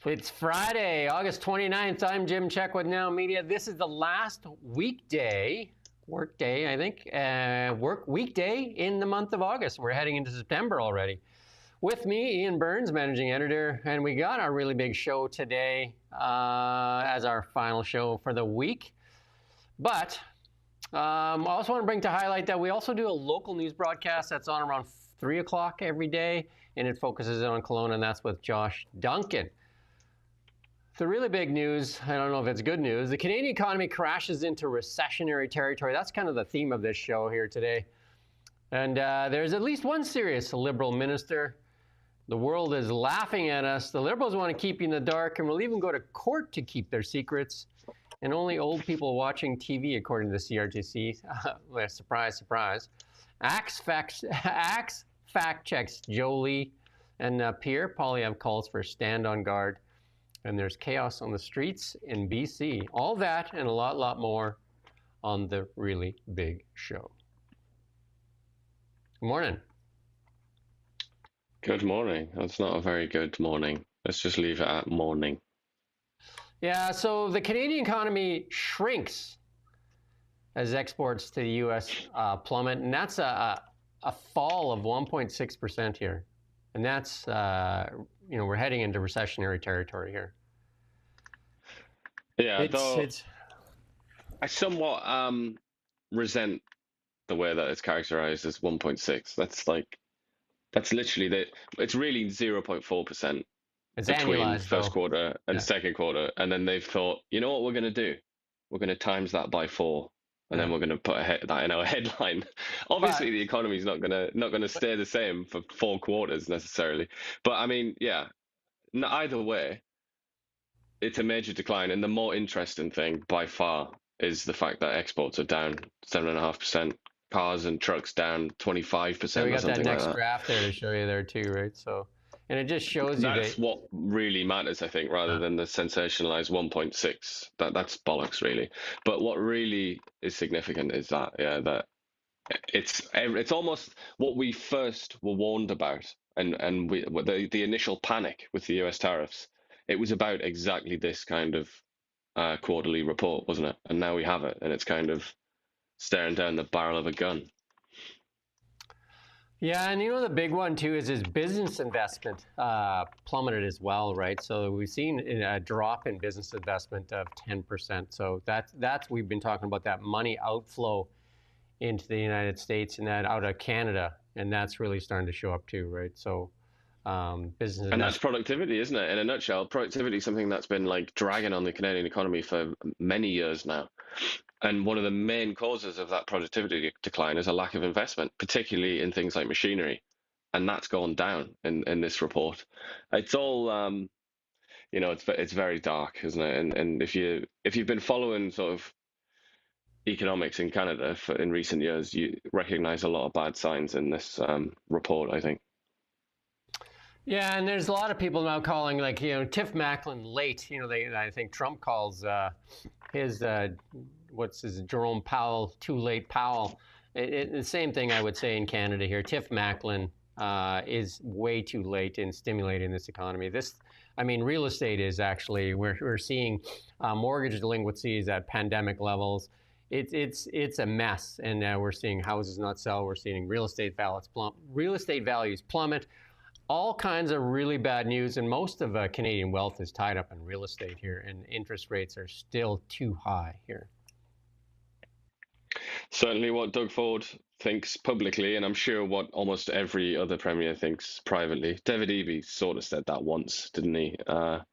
It's Friday, August 29th. I'm Jim Check with Now Media. This is the last workday, I think, work weekday in the month of August. We're heading into September already. With me, Ian Burns, managing editor, and we got our really big show today as our final show for the week. But I also want to bring to highlight that we also do a local news broadcast that's on around 3 o'clock every day, and it focuses on Kelowna, and that's with Josh Duncan. The really big news, I don't know if it's good news, the Canadian economy crashes into recessionary territory. That's kind of the theme of this show here today. And there's at least one serious Liberal minister. The world is laughing at us. The Liberals want to keep you in the dark and will even go to court to keep their secrets. And only old people watching TV, according to the CRTC. Surprise, surprise. Axe fact checks Joly, and Pierre Poilievre calls for stand on guard. And there's chaos on the streets in BC. All that and a lot more on the really big show. Good morning. Good morning. That's not a very good morning. Let's just leave it at morning. Yeah, so the Canadian economy shrinks as exports to the U.S. Plummet, and that's a fall of 1.6% here. And that's, we're heading into recessionary territory here. Yeah, I somewhat resent the way that it's characterized as 1.6. That's literally it's really 0.4% between first quarter and second quarter. And then they've thought, you know what we're going to do? We're going to times that by 4. And then we're going to put that in our headline. Obviously, the economy is not going to stay the same for 4 quarters necessarily. But I mean, yeah, either way, it's a major decline. And the more interesting thing by far is the fact that exports are down 7.5%, cars and trucks down 25%. So we got that next graph there to show you there too, right? So, and it just shows you that's what really matters, I think, rather than the sensationalized 1.6. That's bollocks, really. But what really is significant is that, that it's almost what we first were warned about, and the initial panic with the US tariffs. It was about exactly this kind of quarterly report, wasn't it? And now we have it, and it's kind of staring down the barrel of a gun. Yeah, and the big one too is business investment plummeted as well, right? So we've seen a drop in business investment of 10%. So that's we've been talking about that money outflow into the United States and that out of Canada, and that's really starting to show up too, right? So business and that's productivity, isn't it? In a nutshell, productivity is something that's been like dragging on the Canadian economy for many years now. And one of the main causes of that productivity decline is a lack of investment, particularly in things like machinery. And that's gone down in this report. It's all, it's very dark, isn't it? And if you've been following sort of economics in Canada in recent years, you recognize a lot of bad signs in this report, I think. Yeah, and there's a lot of people now calling, Tiff Macklin late. I think Trump calls his Jerome Powell too late Powell. The same thing I would say in Canada here. Tiff Macklin is way too late in stimulating this economy. Real estate is actually we're seeing mortgage delinquencies at pandemic levels. It's a mess, and we're seeing houses not sell. We're seeing real estate values plummet. All kinds of really bad news, and most of Canadian wealth is tied up in real estate here, and interest rates are still too high here. Certainly what Doug Ford thinks publicly, and I'm sure what almost every other premier thinks privately. David Eby sort of said that once, didn't he? But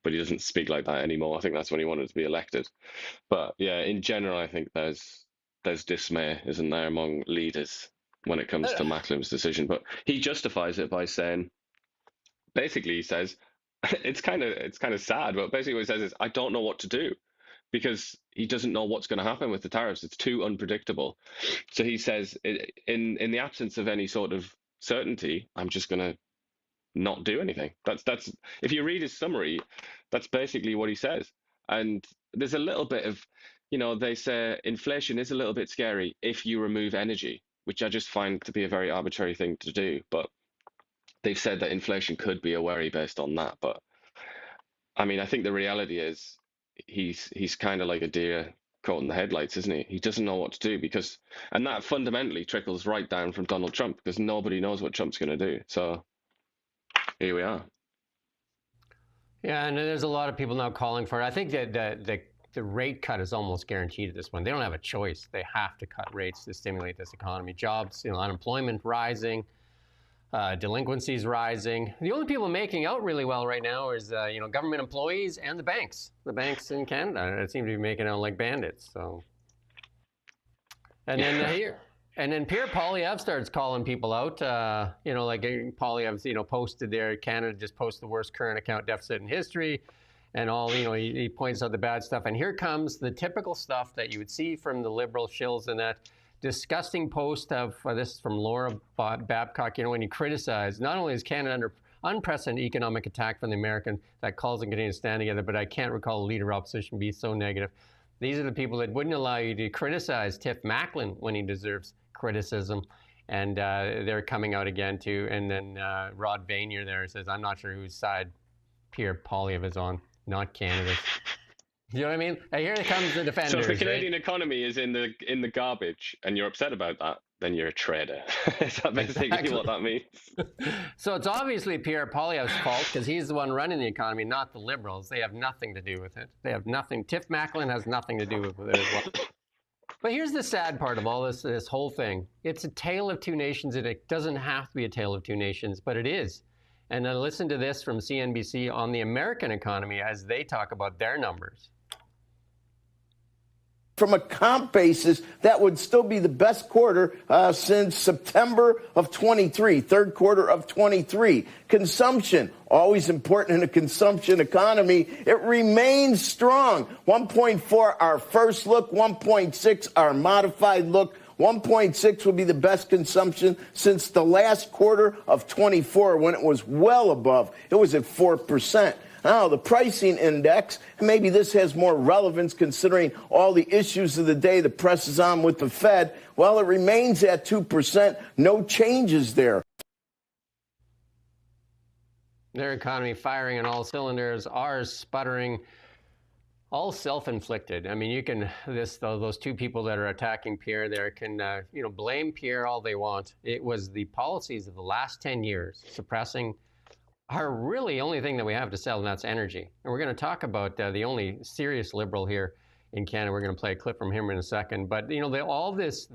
he doesn't speak like that anymore. I think that's when he wanted to be elected. But yeah, in general, I think there's dismay, isn't there, among leaders when it comes to Macklin's decision. But he justifies it by saying, basically he says, it's kind of sad, but basically what he says is, I don't know what to do, because he doesn't know what's going to happen with the tariffs. It's too unpredictable. So he says, in the absence of any sort of certainty, I'm just going to not do anything. That's if you read his summary, that's basically what he says. And there's a little bit of, they say inflation is a little bit scary if you remove energy, which I just find to be a very arbitrary thing to do. But they've said that inflation could be a worry based on that. But I mean, I think the reality is he's kind of like a deer caught in the headlights, isn't he? He doesn't know what to do and that fundamentally trickles right down from Donald Trump because nobody knows what Trump's going to do. So here we are. Yeah, and there's a lot of people now calling for it. I think that the rate cut is almost guaranteed at this point. They don't have a choice. They have to cut rates to stimulate this economy. Jobs, unemployment rising, delinquencies rising. The only people making out really well right now is government employees and the banks. The banks in Canada seem to be making out like bandits. So, and then Pierre Poilievre starts calling people out. Like Poilievre's posted there. Canada just posted the worst current account deficit in history, and all. He points out the bad stuff. And here comes the typical stuff that you would see from the Liberal shills in that disgusting post of this is from Laura Babcock. When you criticize, not only is Canada under unprecedented economic attack from the American that calls on Canadians to stand together, but I can't recall a leader of opposition be so negative. These are the people that wouldn't allow you to criticize Tiff Macklin when he deserves criticism, and they're coming out again too. And then Rod Vanier there says, "I'm not sure whose side Pierre Poilievre is on, not Canada's." You know what I mean? Here comes the defenders. So if the Canadian economy is in the garbage and you're upset about that, then you're a traitor. Is that basically what that means? So it's obviously Pierre Poilievre's fault because he's the one running the economy, not the Liberals. They have nothing to do with it. They have nothing. Tiff Macklin has nothing to do with it as well. But here's the sad part of all this whole thing. It's a tale of two nations, and it doesn't have to be a tale of two nations, but it is. And then listen to this from CNBC on the American economy as they talk about their numbers. From a comp basis, that would still be the best quarter since September of 23, third quarter of 23. Consumption, always important in a consumption economy. It remains strong. 1.4, our first look. 1.6, our modified look. 1.6 would be the best consumption since the last quarter of 24 when it was well above. It was at 4%. Now, the pricing index, and maybe this has more relevance considering all the issues of the day the press is on with the Fed, well, it remains at 2%. No changes there. Their economy firing on all cylinders, ours sputtering, all self-inflicted. I mean, those two people that are attacking Pierre there can, blame Pierre all they want. It was the policies of the last 10 years suppressing are really only thing that we have to sell, and that's energy. And we're going to talk about the only serious Liberal here in Canada. We're going to play a clip from him in a second. But, all this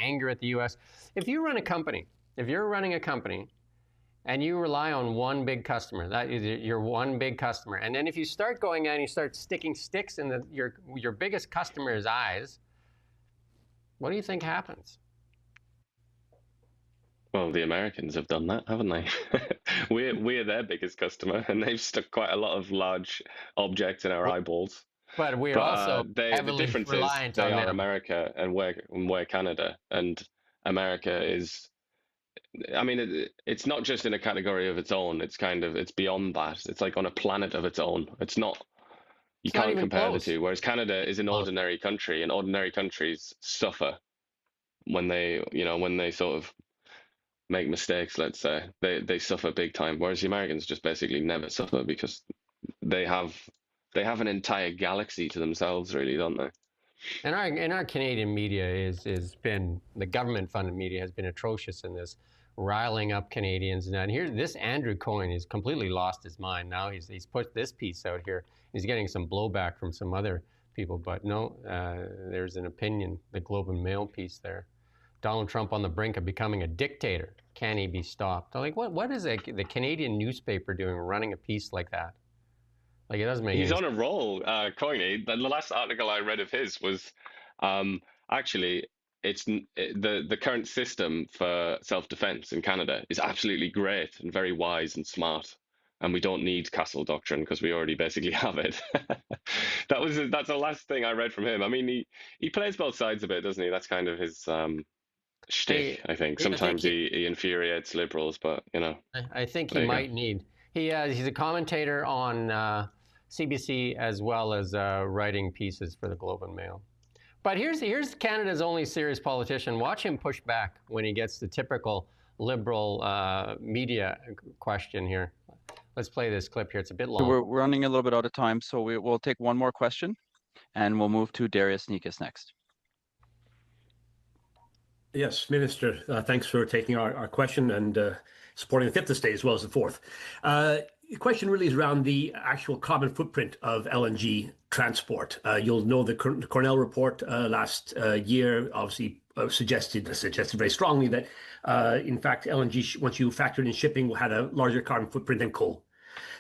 anger at the U.S., if you're running a company and you rely on one big customer, that is your one big customer, and then if you start going out and you start sticking sticks in your biggest customer's eyes, what do you think happens? Well, the Americans have done that, haven't they? We're their biggest customer, and they've stuck quite a lot of large objects in our eyeballs. But we're also heavily the difference reliant is they on are them. America and we're Canada, and America is. I mean, it's not just in a category of its own. It's beyond that. It's like on a planet of its own. It's not. You can't compare the two. Whereas Canada is an ordinary country, and ordinary countries suffer when they sort of make mistakes, let's say. They suffer big time, whereas the Americans just basically never suffer because they have an entire galaxy to themselves, really, don't they? And our Canadian media is been, the government-funded media has been atrocious in this, riling up Canadians. And here, this Andrew Coyne has completely lost his mind. Now he's put this piece out here. He's getting some blowback from some other people, but no, there's an opinion, the Globe and Mail piece there. Donald Trump on the brink of becoming a dictator. Can he be stopped? I'm like, what is the Canadian newspaper doing running a piece like that? Like, it doesn't make He's on a roll, Coyne. The last article I read of his was actually the current system for self-defense in Canada is absolutely great and very wise and smart, and we don't need castle doctrine because we already basically have it. That's the last thing I read from him. I mean, he plays both sides a bit, doesn't he? That's kind of his shtick, I think. Sometimes he infuriates Liberals, but I think he might need. He's a commentator on CBC as well as writing pieces for the Globe and Mail. But here's Canada's only serious politician. Watch him push back when he gets the typical Liberal media question here. Let's play this clip here. It's a bit So long. we're running a little bit out of time, so we'll take one more question, and we'll move to Darius Nikas next. Yes, Minister, thanks for taking our question and supporting the fifth estate as well as the fourth. The question really is around the actual carbon footprint of LNG transport. You'll know the Cornell report last year obviously suggested very strongly that, in fact, LNG, once you factor in shipping, had a larger carbon footprint than coal.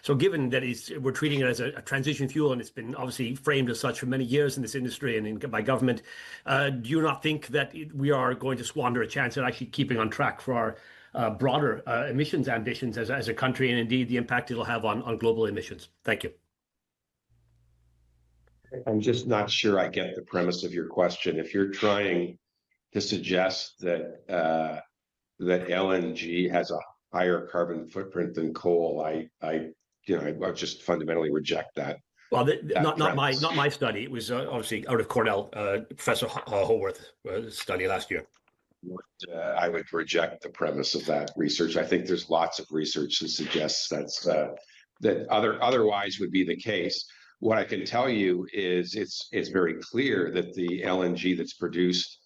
So given that we're treating it as a transition fuel, and it's been obviously framed as such for many years in this industry and by government, do you not think that we are going to squander a chance at actually keeping on track for our broader emissions ambitions as a country, and indeed the impact it'll have on global emissions? Thank you. I'm just not sure I get the premise of your question. If you're trying to suggest that that LNG has a higher carbon footprint than coal, I just fundamentally reject that. Well, not my study. It was obviously out of Cornell, Professor Haworth study last year. I would reject the premise of that research. I think there's lots of research that suggests that otherwise would be the case. What I can tell you is it's very clear that the LNG that's produced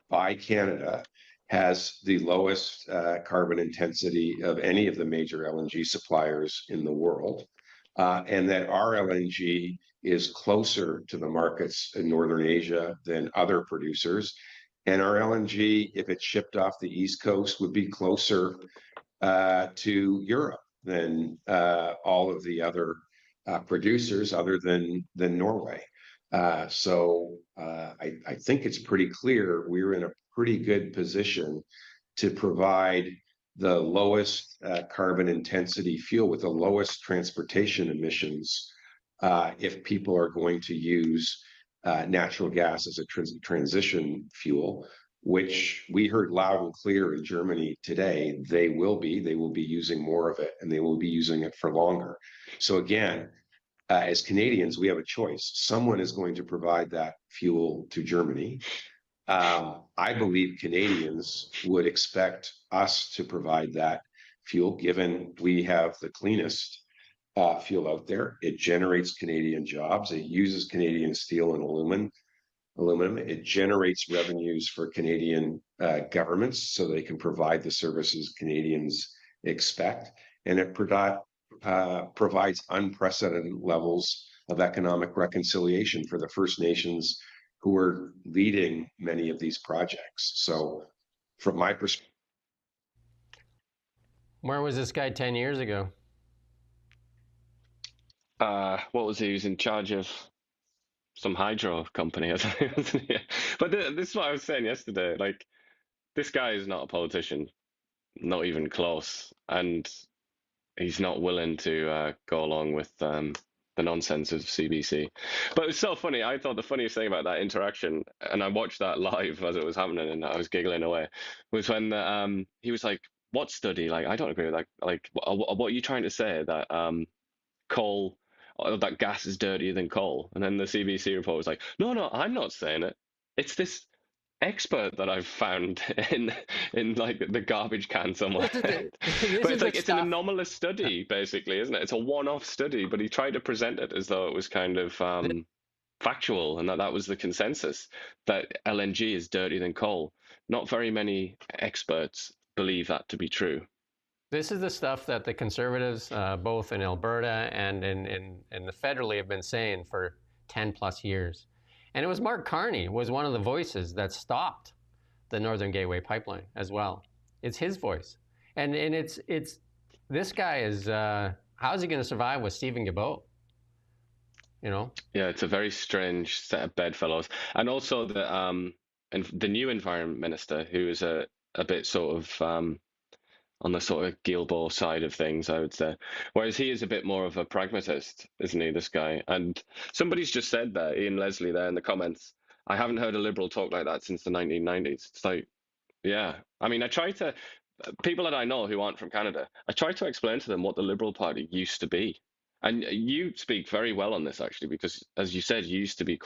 by Canada has the lowest carbon intensity of any of the major LNG suppliers in the world, and that our LNG is closer to the markets in Northern Asia than other producers. And our LNG, if it's shipped off the East Coast, would be closer to Europe than all of the other producers other than Norway. So I think it's pretty clear we're in a pretty good position to provide the lowest carbon intensity fuel with the lowest transportation emissions if people are going to use natural gas as a transition fuel, which we heard loud and clear in Germany today. They will be using more of it, and they will be using it for longer. So again, as Canadians, we have a choice. Someone is going to provide that fuel to Germany. I believe Canadians would expect us to provide that fuel, given we have the cleanest fuel out there. It generates Canadian jobs. It uses Canadian steel and aluminum. It generates revenues for Canadian governments so they can provide the services Canadians expect. And it provides unprecedented levels of economic reconciliation for the First Nations who are leading many of these projects. So from my perspective. Where was this guy 10 years ago? What was he? He was in charge of some hydro company, I think, wasn't he? But this is what I was saying yesterday. Like, this guy is not a politician, not even close, and he's not willing to go along with the nonsense of CBC. But it was so funny. I thought the funniest thing about that interaction, and I watched that live as it was happening, and I was giggling away, was when he was like, "What study? Like, I don't agree with that. Like, what are you trying to say that coal?" that gas is dirtier than coal. And then the CBC report was like, no, I'm not saying it. It's this expert that I've found in like the garbage can somewhere. But it's like, it's an anomalous study, basically, isn't it? It's a one-off study, but he tried to present it as though it was kind of factual, and that was the consensus, that LNG is dirtier than coal. Not very many experts believe that to be true. This is the stuff that the Conservatives, both in Alberta and in the federally, have been saying for 10 plus years. And it was Mark Carney was one of the voices that stopped the Northern Gateway pipeline as well. It's his voice. And it's this guy is, how's he going to survive with Stephen Guilbeault? You know? Yeah, it's a very strange set of bedfellows. And also the new environment minister, who is a bit sort of on the sort of Guilbeault side of things, I would say. Whereas he is a bit more of a pragmatist, isn't he, this guy? And somebody's just said that, Ian Leslie there in the comments, I haven't heard a Liberal talk like that since the 1990s. It's like, yeah. I mean, people that I know who aren't from Canada, I try to explain to them what the Liberal Party used to be. And you speak very well on this, actually, because, as you said, you used to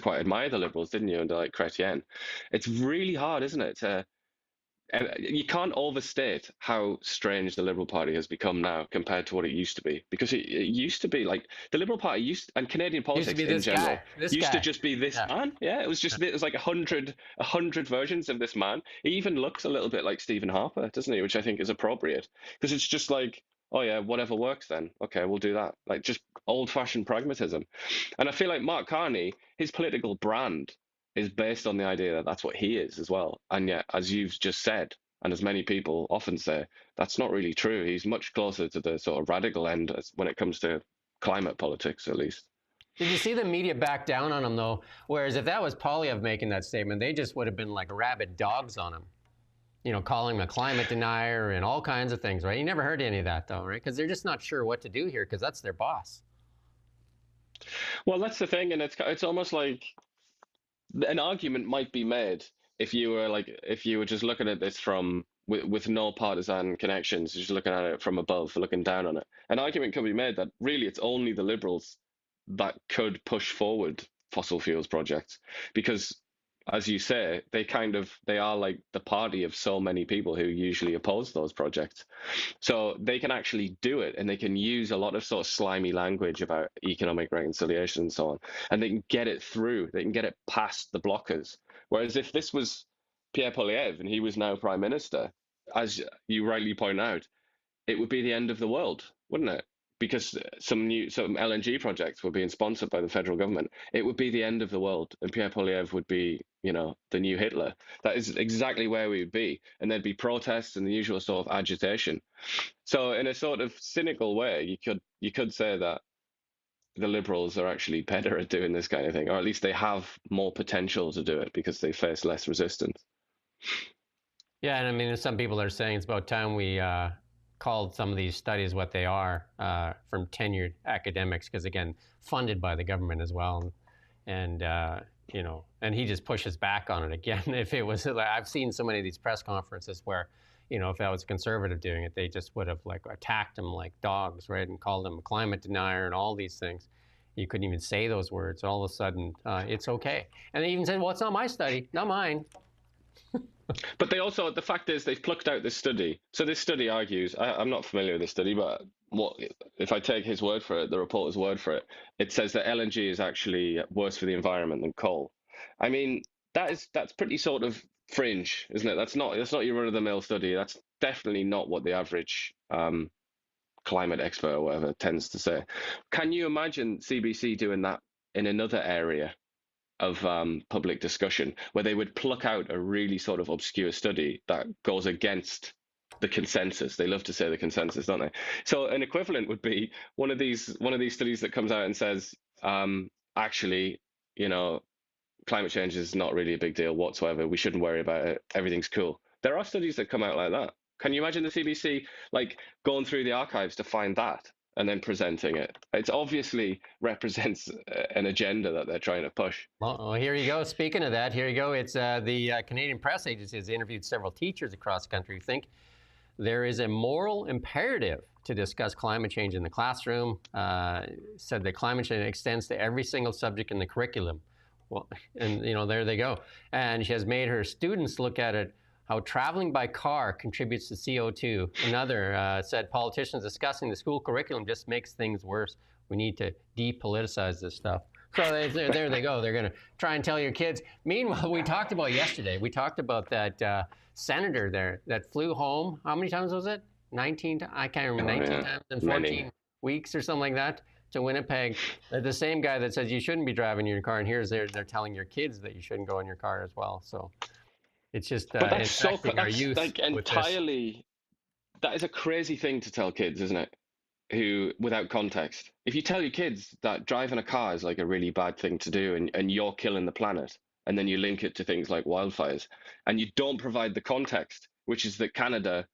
quite admire the Liberals, didn't you, under like Chrétien? It's really hard, isn't it, to And you can't overstate how strange the Liberal Party has become now compared to what it used to be. Because it used to be like the Liberal Party and Canadian Used to politics be in this general guy. This used to guy. just be this Yeah. man. Yeah, it was just it was like a hundred versions of this man. He even looks a little bit like Stephen Harper, doesn't he? Which I think is appropriate because it's just like, oh yeah, whatever works then. Okay, we'll do that. Like just old-fashioned pragmatism. And I feel like Mark Carney, his political brand is based on the idea that that's what he is as well. And yet, as you've just said, and as many people often say, that's not really true. He's much closer to the sort of radical end when it comes to climate politics, at least. Did you see the media back down on him, though? Whereas if that was Poilievre making that statement, they just would have been like rabid dogs on him. You know, calling him a climate denier and all kinds of things, right? You never heard any of that, though, right? Because they're just not sure what to do here because that's their boss. Well, that's the thing. And it's almost like an argument might be made if you were just looking at this from with no partisan connections, just looking at it from above, looking down on it. An argument could be made that really it's only the Liberals that could push forward fossil fuels projects because, as you say, they are like the party of so many people who usually oppose those projects. So they can actually do it, and they can use a lot of sort of slimy language about economic reconciliation and so on, and they can get it through. They can get it past the blockers. Whereas if this was Pierre Poilievre and he was now prime minister, as you rightly point out, it would be the end of the world, wouldn't it? Because some LNG projects were being sponsored by the federal government. It would be the end of the world, and Pierre Poilievre would be, the new Hitler. That is exactly where we would be, and there'd be protests and the usual sort of agitation. So, in a sort of cynical way, you could say that the Liberals are actually better at doing this kind of thing, or at least they have more potential to do it because they face less resistance. Yeah, and I mean, some people are saying it's about time we called some of these studies what they are from tenured academics, because again, funded by the government as well, and and he just pushes back on it again. If it was, I've seen so many of these press conferences where, if that was a conservative doing it, they just would have like attacked him like dogs, right, and called him a climate denier and all these things. You couldn't even say those words. All of a sudden, it's okay, and they even said, "Well, it's not my study, not mine." But the fact is they've plucked out this study. So this study argues, I'm not familiar with this study, but if I take his word for it, the reporter's word for it, it says that LNG is actually worse for the environment than coal. I mean, that's pretty sort of fringe, isn't it? That's not your run-of-the-mill study. That's definitely not what the average climate expert or whatever tends to say. Can you imagine CBC doing that in another area of public discussion where they would pluck out a really sort of obscure study that goes against the consensus? They love to say the consensus, don't they? So an equivalent would be one of these studies that comes out and says, actually, climate change is not really a big deal whatsoever. We shouldn't worry about it. Everything's cool. There are studies that come out like that. Can you imagine the CBC like going through the archives to find that and then presenting it? It obviously represents an agenda that they're trying to push. Well, here you go. Speaking of that, here you go. It's the Canadian Press Agency has interviewed several teachers across the country who think there is a moral imperative to discuss climate change in the classroom. Said that climate change extends to every single subject in the curriculum. Well, and there they go. And she has made her students look at it, how traveling by car contributes to CO2. Another said politicians discussing the school curriculum just makes things worse. We need to depoliticize this stuff. So there they go. They're going to try and tell your kids. Meanwhile, we talked about yesterday, that senator there that flew home. How many times was it? 19, I can't remember, 19 times in 14 weeks or something like that to Winnipeg. The same guy that says you shouldn't be driving your car, and they're telling your kids that you shouldn't go in your car as well. So it's just but that's our youth like entirely. That is a crazy thing to tell kids, isn't it? Who without context. If you tell your kids that driving a car is like a really bad thing to do, and you're killing the planet, and then you link it to things like wildfires, and you don't provide the context, which is that Canada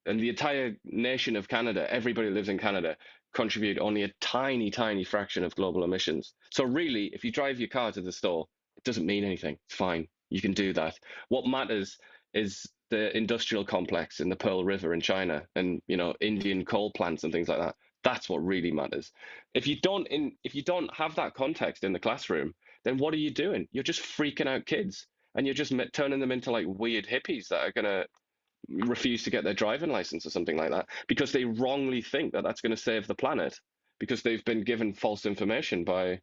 and the entire nation of Canada, everybody who lives in Canada, contribute only a tiny, tiny fraction of global emissions. So really, if you drive your car to the store, it doesn't mean anything. It's fine. You can do that. What matters is the industrial complex in the Pearl River in China and, Indian coal plants and things like that. That's what really matters. If you don't have that context in the classroom, then what are you doing? You're just freaking out kids, and you're just turning them into like weird hippies that are going to refuse to get their driving license or something like that because they wrongly think that that's going to save the planet because they've been given false information by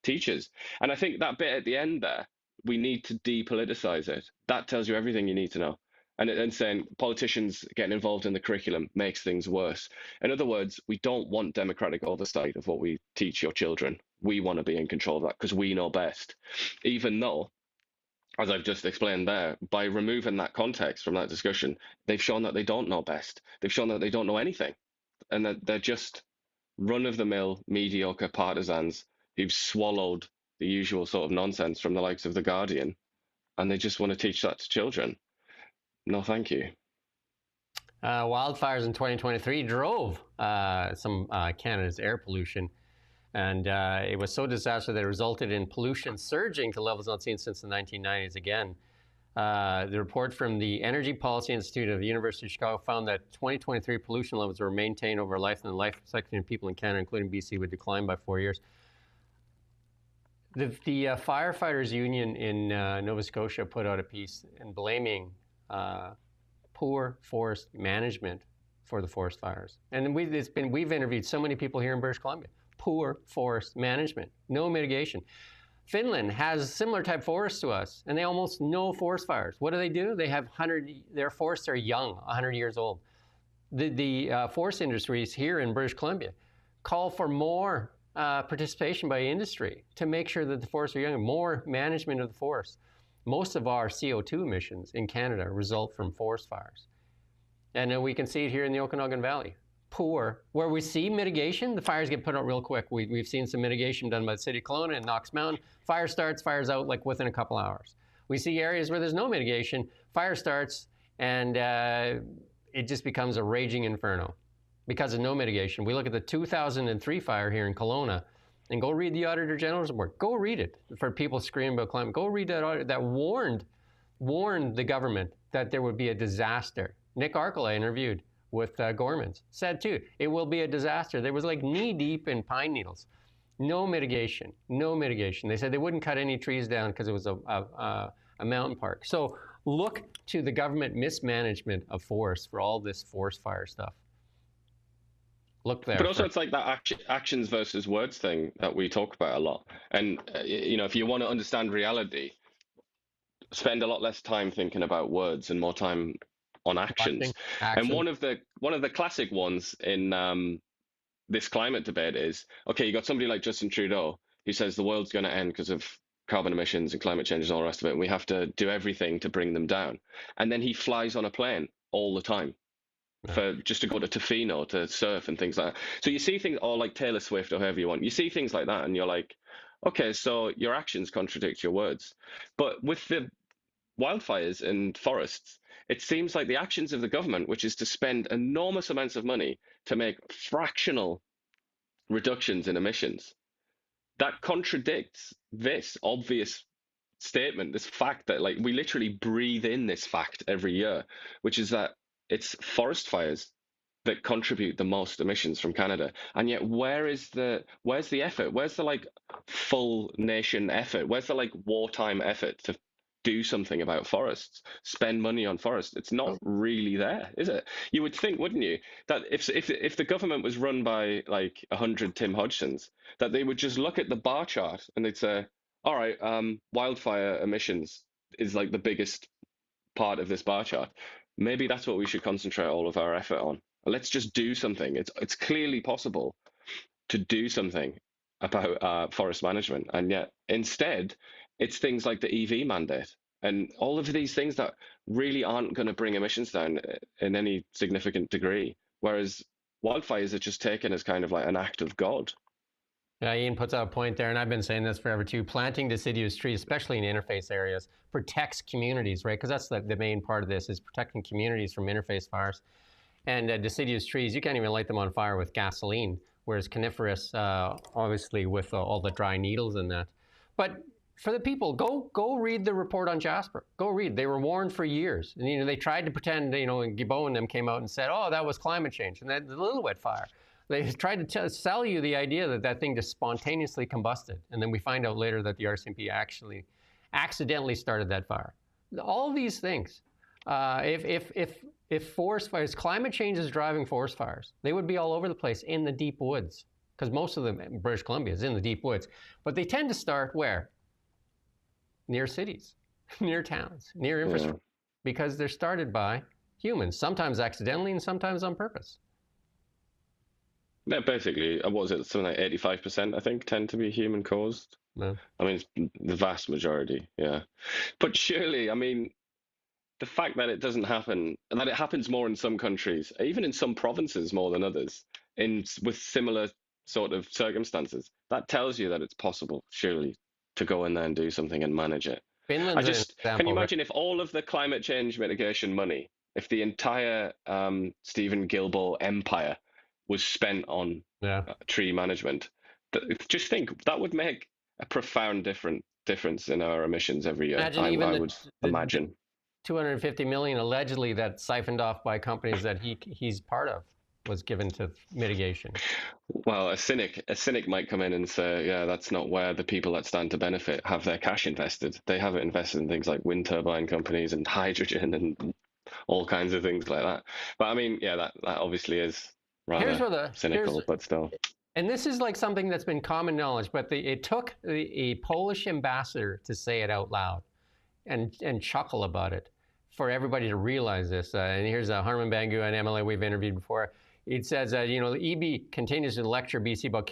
teachers. And I think that bit at the end there, we need to depoliticize it. That tells you everything you need to know. And saying politicians getting involved in the curriculum makes things worse. In other words, we don't want democratic oversight of what we teach your children. We want to be in control of that because we know best. Even though, as I've just explained there, by removing that context from that discussion, they've shown that they don't know best. They've shown that they don't know anything. And that they're just run-of-the-mill, mediocre partisans who've swallowed the usual sort of nonsense from the likes of The Guardian. And they just want to teach that to children. No, thank you. Wildfires in 2023 drove some Canada's air pollution, and it was so disastrous that it resulted in pollution surging to levels not seen since the 1990s again. The report from the Energy Policy Institute of the University of Chicago found that 2023 pollution levels were maintained over life, and the life expectancy of people in Canada, including BC, would decline by 4 years. The firefighters union in Nova Scotia put out a piece in blaming poor forest management for the forest fires. And we've interviewed so many people here in British Columbia. Poor forest management, no mitigation. Finland has similar type forests to us, and they almost no forest fires. What do? They have their forests are young, 100 years old. The forest industries here in British Columbia call for more participation by industry to make sure that the forests are young, more management of the forest. Most of our CO2 emissions in Canada result from forest fires. And we can see it here in the Okanagan Valley. Poor, where we see mitigation, the fires get put out real quick. We've seen some mitigation done by the City of Kelowna and Knox Mountain. Fire starts, fire's out like within a couple hours. We see areas where there's no mitigation, fire starts, and it just becomes a raging inferno because of no mitigation. We look at the 2003 fire here in Kelowna, and go read the Auditor General's report. Go read it for people screaming about climate. Go read that audit that warned the government that there would be a disaster. Nick Arkell, I interviewed with Gormans, said too, it will be a disaster. There was like knee deep in pine needles. No mitigation, no mitigation. They said they wouldn't cut any trees down because it was a mountain park. So look to the government mismanagement of forests for all this forest fire stuff. Look there. But also, it's like that actions versus words thing that we talk about a lot. And if you want to understand reality, spend a lot less time thinking about words and more time on actions. And one of the classic ones in this climate debate is, okay, you got somebody like Justin Trudeau who says the world's going to end because of carbon emissions and climate change and all the rest of it, and we have to do everything to bring them down. And then he flies on a plane all the time. For just to go to Tofino to surf and things like that. So you see things, or like Taylor Swift or whoever you want, you see things like that and you're like, okay, so your actions contradict your words. But with the wildfires and forests, it seems like the actions of the government, which is to spend enormous amounts of money to make fractional reductions in emissions, that contradicts this obvious statement, this fact that like we literally breathe in this fact every year, which is that it's forest fires that contribute the most emissions from Canada. And yet where's the effort? Where's the like full nation effort? Where's the like wartime effort to do something about forests, spend money on forests? It's not really there, is it? You would think, wouldn't you, that if the government was run by like 100 Tim Hodgsons, that they would just look at the bar chart and they'd say, all right, wildfire emissions is like the biggest part of this bar chart. Maybe that's what we should concentrate all of our effort on. Let's just do something. It's clearly possible to do something about forest management. And yet instead, it's things like the EV mandate and all of these things that really aren't going to bring emissions down in any significant degree. Whereas wildfires are just taken as kind of like an act of God. Yeah, Ian puts out a point there, and I've been saying this forever too. Planting deciduous trees, especially in interface areas, protects communities, right? Because that's the main part of this, is protecting communities from interface fires. And deciduous trees, you can't even light them on fire with gasoline, whereas coniferous, obviously with all the dry needles in that. But for the people, go read the report on Jasper. Go read. They were warned for years. And, they tried to pretend, and Guilbeault and them came out and said, oh, that was climate change. And that the Lillooet fire. They tried to sell you the idea that thing just spontaneously combusted. And then we find out later that the RCMP actually accidentally started that fire. All these things. If if forest fires, climate change is driving forest fires, they would be all over the place in the deep woods, because most of them in British Columbia is in the deep woods. But they tend to start where? Near cities, near towns, near infrastructure, because they're started by humans, sometimes accidentally and sometimes on purpose. Yeah, basically, what was it? Something like 85%, I think, tend to be human caused. No. I mean, it's the vast majority, yeah. But surely, I mean, the fact that it doesn't happen, and that it happens more in some countries, even in some provinces more than others, with similar sort of circumstances, that tells you that it's possible, surely, to go in there and do something and manage it. Finland's an example, can you imagine if all of the climate change mitigation money, if the entire Stephen Guilbeault empire was spent on tree management? Just think, that would make a profound difference in our emissions every year. I would imagine. 250 million allegedly that siphoned off by companies that he's part of was given to mitigation. Well, a cynic might come in and say, yeah, that's not where the people that stand to benefit have their cash invested. They have it invested in things like wind turbine companies and hydrogen and all kinds of things like that. But I mean, yeah, that obviously is rather cynical, but still. And this is like something that's been common knowledge, but it took a Polish ambassador to say it out loud and chuckle about it for everybody to realize this. And here's Harman Bangu, an MLA we've interviewed before. It says, the EB continues to lecture BC about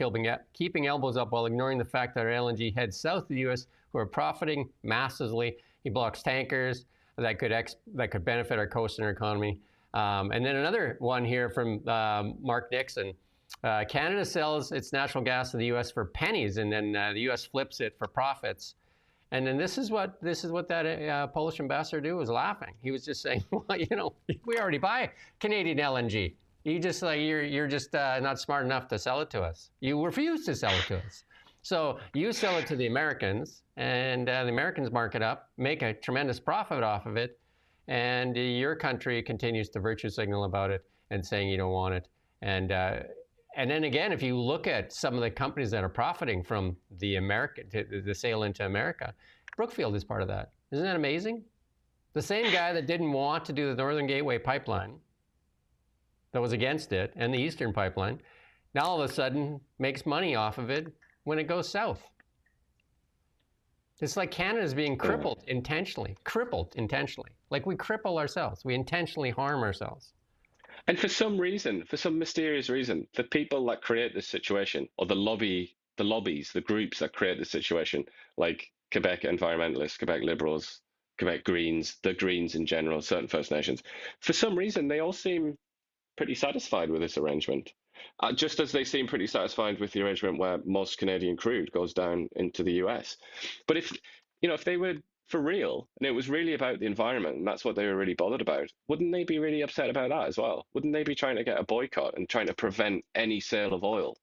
keeping elbows up while ignoring the fact that our LNG heads south to the U.S., who are profiting massively. He blocks tankers that could benefit our coast and our economy. And then another one here from Mark Nixon. Canada sells its natural gas to the U.S. for pennies, and then the U.S. flips it for profits. And then this is what that Polish ambassador was laughing. He was just saying, well, we already buy Canadian LNG. You're just not smart enough to sell it to us. You refuse to sell it to us. So you sell it to the Americans, and the Americans mark it up, make a tremendous profit off of it, and your country continues to virtue signal about it and saying you don't want it. And then again, if you look at some of the companies that are profiting from the sale into America, Brookfield is part of that. Isn't that amazing? The same guy that didn't want to do the Northern Gateway pipeline, that was against it, and the Eastern pipeline, now all of a sudden makes money off of it when it goes south. It's like Canada's being crippled intentionally. Like we cripple ourselves. We intentionally harm ourselves. And for some mysterious reason, the people that create this situation, or the lobbies, the groups that create this situation, like Quebec environmentalists, Quebec Liberals, Quebec Greens, the Greens in general, certain First Nations, for some reason, they all seem pretty satisfied with this arrangement. Just as they seem pretty satisfied with the arrangement where most Canadian crude goes down into the US. But if they were for real, and it was really about the environment, and that's what they were really bothered about, wouldn't they be really upset about that as well? Wouldn't they be trying to get a boycott and trying to prevent any sale of oil,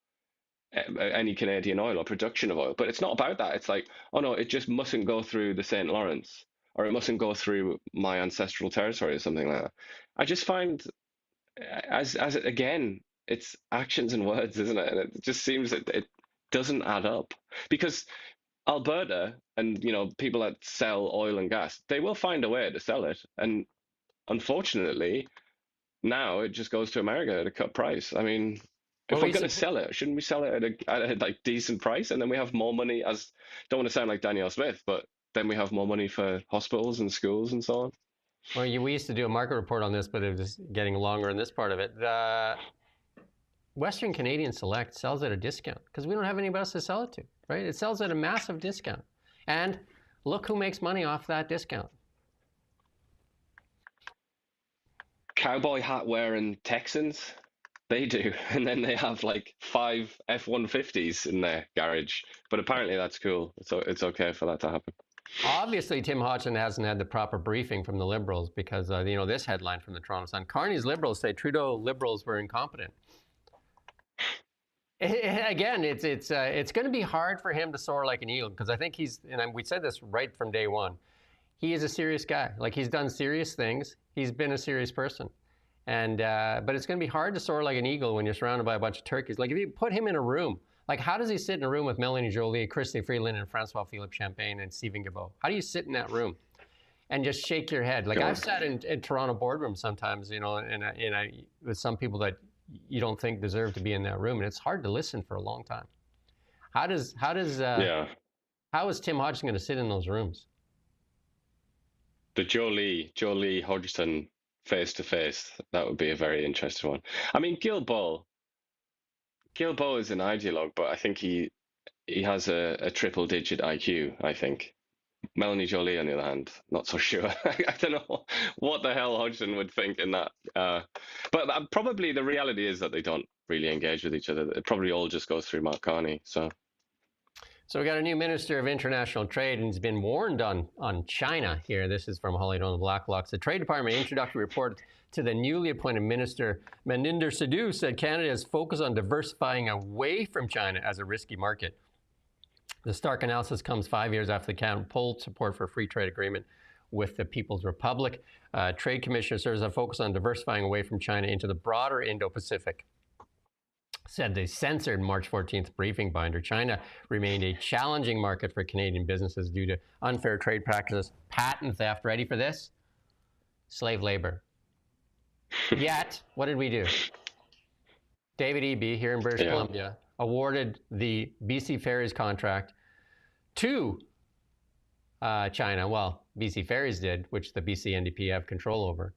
any Canadian oil or production of oil? But it's not about that. It's like, oh no, it just mustn't go through the St. Lawrence, or it mustn't go through my ancestral territory or something like that. I just find, again, it's actions and words, isn't it? And it just seems that it doesn't add up, because Alberta and people that sell oil and gas, they will find a way to sell it, and unfortunately now it just goes to America at a cut price. I mean, if we're going to sell it, shouldn't we sell it at a like decent price, and then we have more money? Don't want to sound like Danielle Smith, but then we have more money for hospitals and schools and so on. Well, we used to do a market report on this, but it was getting longer in this part of it. The Western Canadian Select sells at a discount because we don't have anybody else to sell it to, right? It sells at a massive discount. And look who makes money off that discount. Cowboy hat wearing Texans, they do. And then they have like 5 F-150s in their garage. But apparently that's cool. So it's okay for that to happen. Obviously, Tim Hodgson hasn't had the proper briefing from the Liberals because, this headline from the Toronto Sun, Carney's Liberals say Trudeau Liberals were incompetent. Again, it's going to be hard for him to soar like an eagle because I think we said this right from day one, he is a serious guy. Like, he's done serious things. He's been a serious person. And but it's going to be hard to soar like an eagle when you're surrounded by a bunch of turkeys. Like, if you put him in a room, like, how does he sit in a room with Melanie Joly, Chrystia Freeland, and Francois Philippe Champagne, and Stephen Guilbeault? How do you sit in that room? and just shake your head. Like Go I've on. sat in Toronto boardrooms sometimes, you know, and with some people that you don't think deserve to be in that room, and it's hard to listen for a long time. How is Tim Hodgson going to sit in those rooms? The Joly Hodgson face to face, that would be a very interesting one. I mean, Gilbo is an ideologue, but I think he has a triple digit IQ, I think. Melanie Joly, on the other hand, not so sure. I don't know what the hell Hodgson would think in that. But probably the reality is that they don't really engage with each other. It probably all just goes through Mark Carney. So we got a new Minister of International Trade, and he's been warned on China here. This is from Holly Don Blacklocks. The Trade Department introductory report to the newly appointed Minister, Maninder Sidhu, said Canada is focused on diversifying away from China as a risky market. The stark analysis comes 5 years after the Canada pulled support for a free trade agreement with the People's Republic. Trade Commissioner serves a focus on diversifying away from China into the broader Indo-Pacific. Said the censored March 14th briefing binder, China remained a challenging market for Canadian businesses due to unfair trade practices, patent theft, ready for this? Slave labor. Yet, what did we do? David Eby here in British Columbia awarded the BC Ferries contract to China. Well, BC Ferries did, which the BC NDP have control over.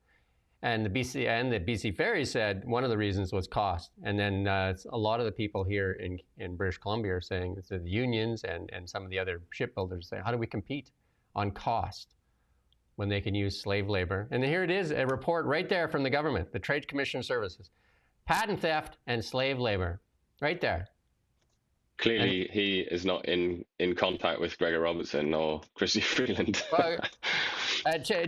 And the BC Ferries said one of the reasons was cost. And then a lot of the people here in British Columbia are saying, the unions and some of the other shipbuilders say, how do we compete on cost when they can use slave labor? And here it is, a report right there from the government, the Trade Commission Services. Patent theft and slave labor, right there. clearly he is not in contact with Gregor Robertson or Chrissy Freeland. Well,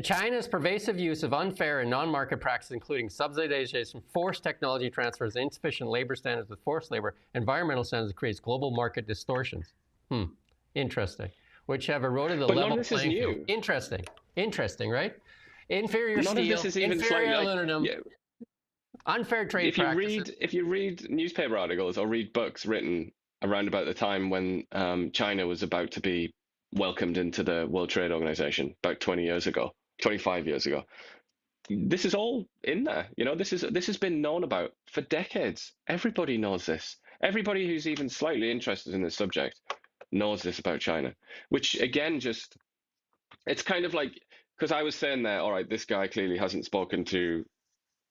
China's pervasive use of unfair and non-market practices, including subsidization, forced technology transfers, insufficient labor standards with forced labor, environmental standards, creates global market distortions. Interesting. Which have eroded the level playing field. Interesting, right? Inferior steel, inferior aluminum, unfair trade practices. If you read newspaper articles or read books written around about the time when China was about to be welcomed into the World Trade Organization, about 25 years ago, this is all in there. You know, this has been known about for decades. Everybody knows this. Everybody who's even slightly interested in this subject knows this about China, which again, it's kind of like, because I was saying there, all right, this guy clearly hasn't spoken to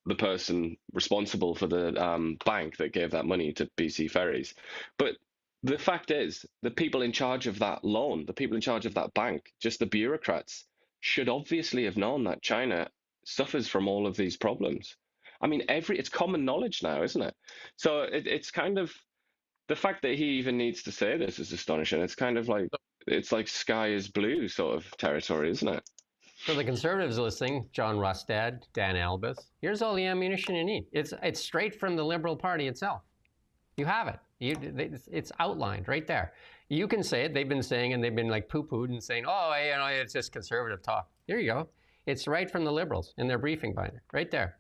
the person responsible for the bank that gave that money to BC Ferries. But the fact is, the people in charge of that loan, the people in charge of that bank, just the bureaucrats, should obviously have known that China suffers from all of these problems. I mean, it's common knowledge now, isn't it? So it's kind of, the fact that he even needs to say this is astonishing. It's kind of like, it's like sky is blue sort of territory, isn't it? For the Conservatives listening, John Rostad, Dan Albus, here's all the ammunition you need. It's straight from the Liberal Party itself. You have it. It's outlined right there. You can say it. They've been saying, and they've been like poo-pooed and saying, oh, you know, it's just conservative talk. There you go. It's right from the Liberals in their briefing binder, right there.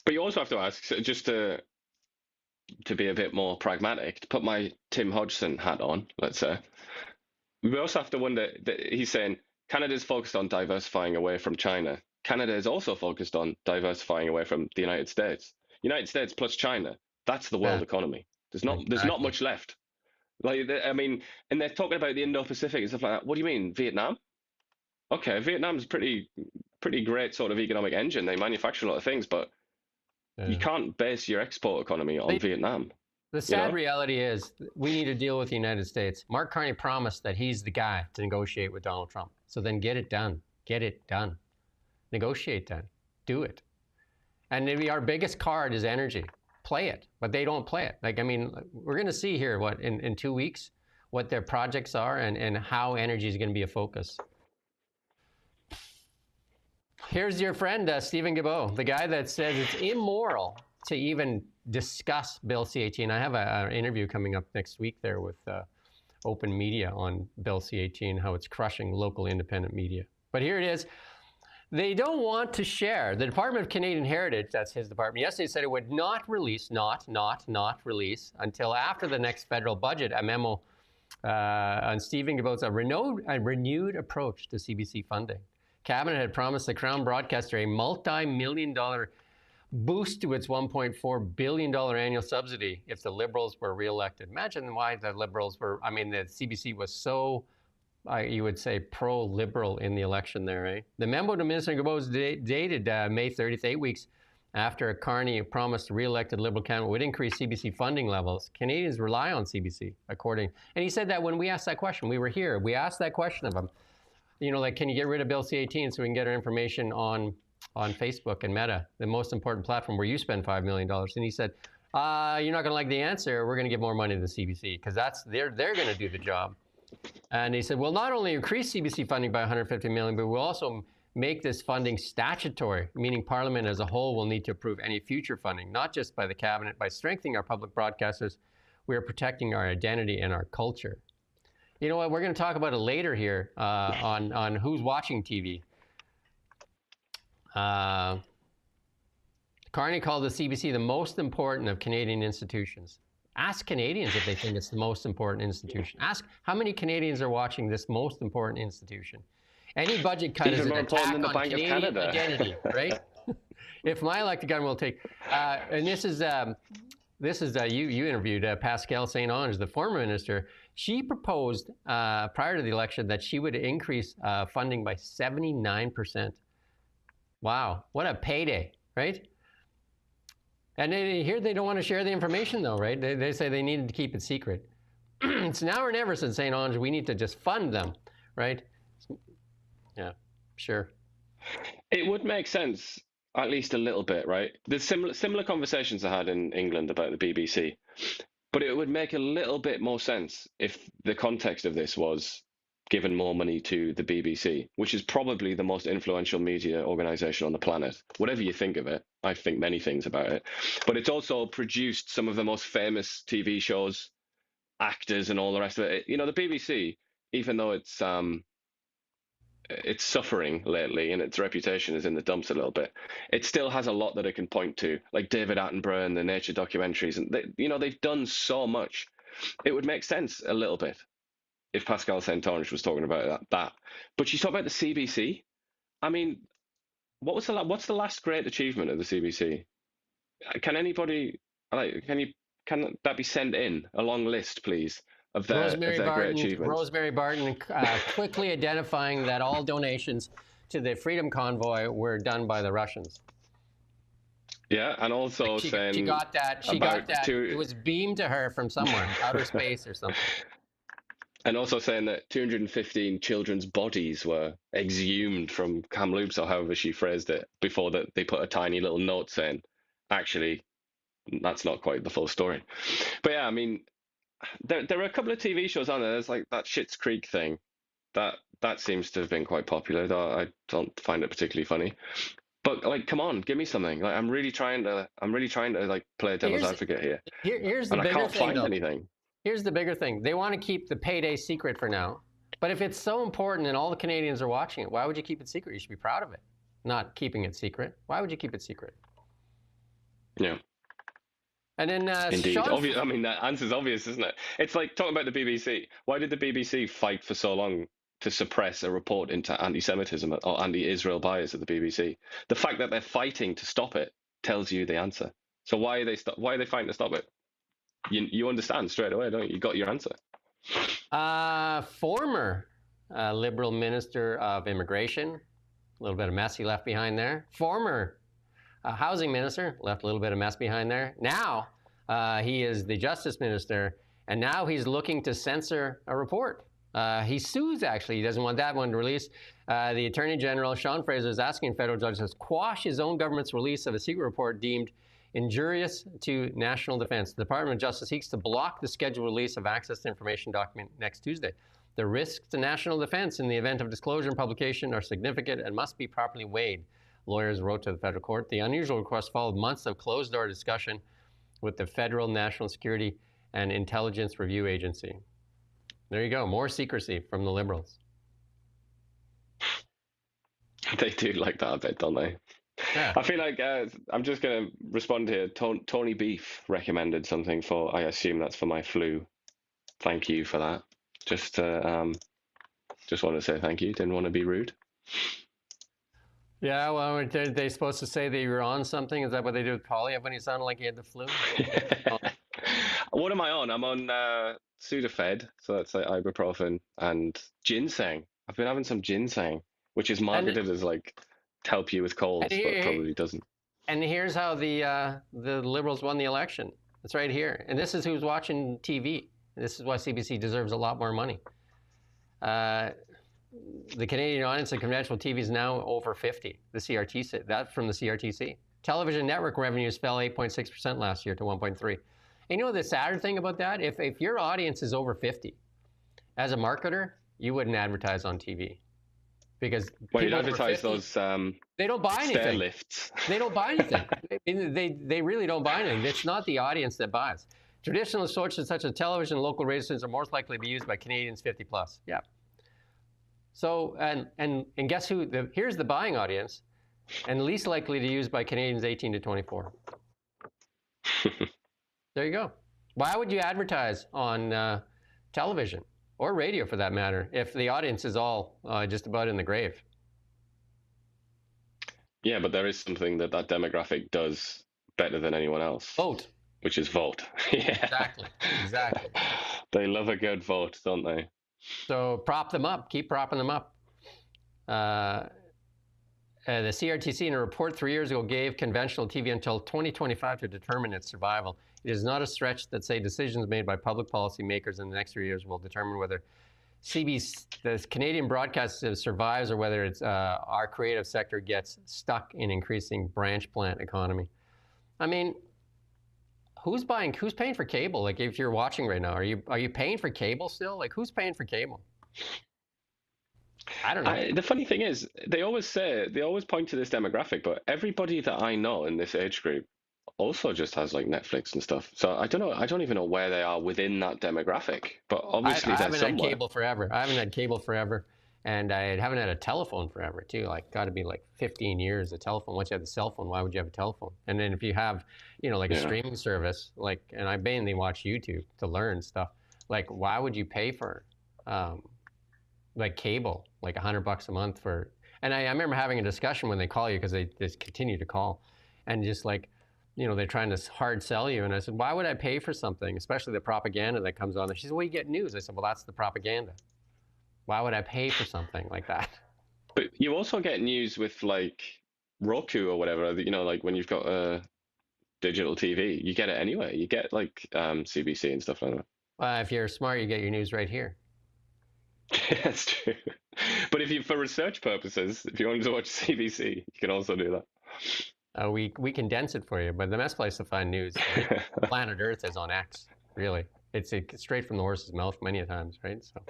But you also have to ask, just to be a bit more pragmatic, to put my Tim Hodgson hat on, let's say, we also have to wonder that he's saying Canada's focused on diversifying away from China. Canada is also focused on diversifying away from the United States. United States plus China, that's the world economy. There's not much left. Like, I mean, and they're talking about the Indo-Pacific and stuff like that. What do you mean, Vietnam? Okay, Vietnam's pretty great sort of economic engine. They manufacture a lot of things, but you can't base your export economy on Vietnam. The sad reality is we need to deal with the United States. Mark Carney promised that he's the guy to negotiate with Donald Trump. So then get it done. Get it done. Negotiate then. Do it. And maybe our biggest card is energy. Play it, but they don't play it. Like, I mean, we're going to see here in 2 weeks what their projects are and how energy is going to be a focus. Here's your friend, Stephen Guilbeault, the guy that says it's immoral to even discuss Bill C-18. I have an interview coming up next week there with Open Media on Bill C-18, how it's crushing local independent media. But here it is. They don't want to share. The Department of Canadian Heritage, that's his department, yesterday said it would not release until after the next federal budget, a memo on Stephen Gilboa's a renewed approach to CBC funding. Cabinet had promised the Crown broadcaster a multi-million-dollar boost to its $1.4 billion annual subsidy if the Liberals were re-elected. Imagine why the Liberals were, I mean, the CBC was so, you would say, pro-Liberal in the election there, eh? The memo to Minister Gilboa dated May 30th, 8 weeks after Carney promised re-elected Liberal candidate would increase CBC funding levels. Canadians rely on CBC, according. And he said that when we asked that question, we were here, we asked that question of him. You know, like, can you get rid of Bill C-18 so we can get our information on Facebook and Meta, the most important platform where you spend $5 million? And he said, you're not going to like the answer. We're going to give more money to the CBC because they're going to do the job. And he said, we'll not only increase CBC funding by $150 million, but we'll also make this funding statutory, meaning Parliament as a whole will need to approve any future funding, not just by the Cabinet. By strengthening our public broadcasters, we are protecting our identity and our culture. You know what? We're going to talk about it later here on who's watching TV. Carney called the CBC the most important of Canadian institutions. Ask Canadians if they think it's the most important institution. Ask how many Canadians are watching this most important institution. Any budget cut is an attack on Canadian identity, right? If my elected government will take, and this is you interviewed Pascale St. Onge, the former minister. She proposed prior to the election that she would increase funding by 79%. Wow, what a payday, right? And here they don't want to share the information though, right? They say they needed to keep it secret. It's now or never, said St. Onge. We need to just fund them, right? Yeah, sure. It would make sense, at least a little bit, right? There's similar conversations I had in England about the BBC, but it would make a little bit more sense if the context of this was given more money to the BBC, which is probably the most influential media organization on the planet. Whatever you think of it, I think many things about it, but it's also produced some of the most famous TV shows, actors, and all the rest of it. You know, the BBC, even though it's suffering lately and its reputation is in the dumps a little bit, it still has a lot that it can point to, like David Attenborough and the nature documentaries, and they've done so much. It would make sense a little bit if Pascale St. Onge was talking about that. But she's talking about the CBC. I mean, what's the last great achievement of the CBC? Can anybody can that be sent in a long list, please? Of their great achievements. Rosemary Barton quickly identifying that all donations to the Freedom Convoy were done by the Russians. Yeah, and also saying she got that. It was beamed to her from somewhere, outer space or something. And also saying that 215 children's bodies were exhumed from Kamloops, or however she phrased it, before that they put a tiny little note saying, actually, that's not quite the full story. But yeah, I mean, there are a couple of TV shows on there. There's like that Schitt's Creek thing. That seems to have been quite popular, though I don't find it particularly funny. But like, come on, give me something. Like, I'm really trying to like play devil's advocate here. Here's the bigger thing, I can't find anything. Here's the bigger thing. They want to keep the payday secret for now. But if it's so important and all the Canadians are watching it, why would you keep it secret? You should be proud of it, not keeping it secret. Why would you keep it secret? Yeah. And then indeed, I mean, that answer's obvious, isn't it? It's like talking about the BBC. Why did the BBC fight for so long to suppress a report into anti-Semitism or anti-Israel bias at the BBC? The fact that they're fighting to stop it tells you the answer. So why are they fighting to stop it? You understand straight away, don't you? You got your answer. Former Liberal Minister of Immigration, a little bit of mess he left behind there. Former Housing Minister, left a little bit of mess behind there. Now he is the Justice Minister, and now he's looking to censor a report. He sues, actually. He doesn't want that one released. The Attorney General, Sean Fraser, is asking federal judges to quash his own government's release of a secret report deemed injurious to national defense. The Department of Justice seeks to block the scheduled release of access to information document next Tuesday. The risks to national defense in the event of disclosure and publication are significant and must be properly weighed, lawyers wrote to the federal court. The unusual request followed months of closed-door discussion with the Federal National Security and Intelligence Review Agency. There you go, more secrecy from the Liberals. They do like that a bit, don't they? Yeah. I feel like I'm just going to respond here. Tony Beef recommended something for, I assume that's for my flu. Thank you for that. just want to say thank you. Didn't want to be rude. Yeah, well, are they supposed to say that you were on something? Is that what they do with Poilievre when he sounded like he had the flu? What am I on? I'm on Sudafed, so that's like ibuprofen, and ginseng. I've been having some ginseng, which is marketed as like to help you with colds, but probably doesn't. And here's how the Liberals won the election. It's right here. And this is who's watching TV. This is why CBC deserves a lot more money. The Canadian audience of conventional TV is now over 50. The CRTC, that from the CRTC. Television network revenues fell 8.6% last year to 1.3. And you know the sadder thing about that? If your audience is over 50, as a marketer, you wouldn't advertise on TV. Because well, you'd advertise 50, those they don't buy anything. Stair lifts. They don't buy anything. they really don't buy anything. It's not the audience that buys. Traditional sources such as television and local radio stations are most likely to be used by Canadians 50 plus. Yeah. So and guess who? Here's the buying audience, and least likely to use by Canadians 18 to 24. There you go. Why would you advertise on television or radio, for that matter, if the audience is all just about in the grave? Yeah, but there is something that demographic does better than anyone else. Vote. Which is vote. Yeah. Exactly. They love a good vote, don't they? So prop them up. Keep propping them up. The CRTC, in a report 3 years ago, gave conventional TV until 2025 to determine its survival. It is not a stretch that say decisions made by public policy makers in the next 3 years will determine whether the Canadian broadcast system survives or whether it's our creative sector gets stuck in increasing branch plant economy. I mean, who's paying for cable? Like, if you're watching right now, are you paying for cable still? Like, who's paying for cable? I don't know. The funny thing is, they always point to this demographic, but everybody that I know in this age group also just has like Netflix and stuff. So I don't know. I don't even know where they are within that demographic. But obviously, I haven't had cable forever. I haven't had cable forever, and I haven't had a telephone forever too. Like, got to be like 15 years. A telephone. Once you have the cell phone, why would you have a telephone? And then if you have, like a streaming service, like, and I mainly watch YouTube to learn stuff. Like, why would you pay for, like cable, like $100 a month for? And I remember having a discussion when they call you, because they just continue to call, and just like, they're trying to hard sell you. And I said, why would I pay for something, especially the propaganda that comes on there? She said, well, you get news. I said, well, that's the propaganda. Why would I pay for something like that? But you also get news with like Roku or whatever, like when you've got a digital TV, you get it anyway. You get like CBC and stuff like that. If you're smart, you get your news right here. That's true. But for research purposes, if you wanted to watch CBC, you can also do that. We condense it for you, but the best place to find news, planet Earth, is on X. Really, it's straight from the horse's mouth many times, right? So,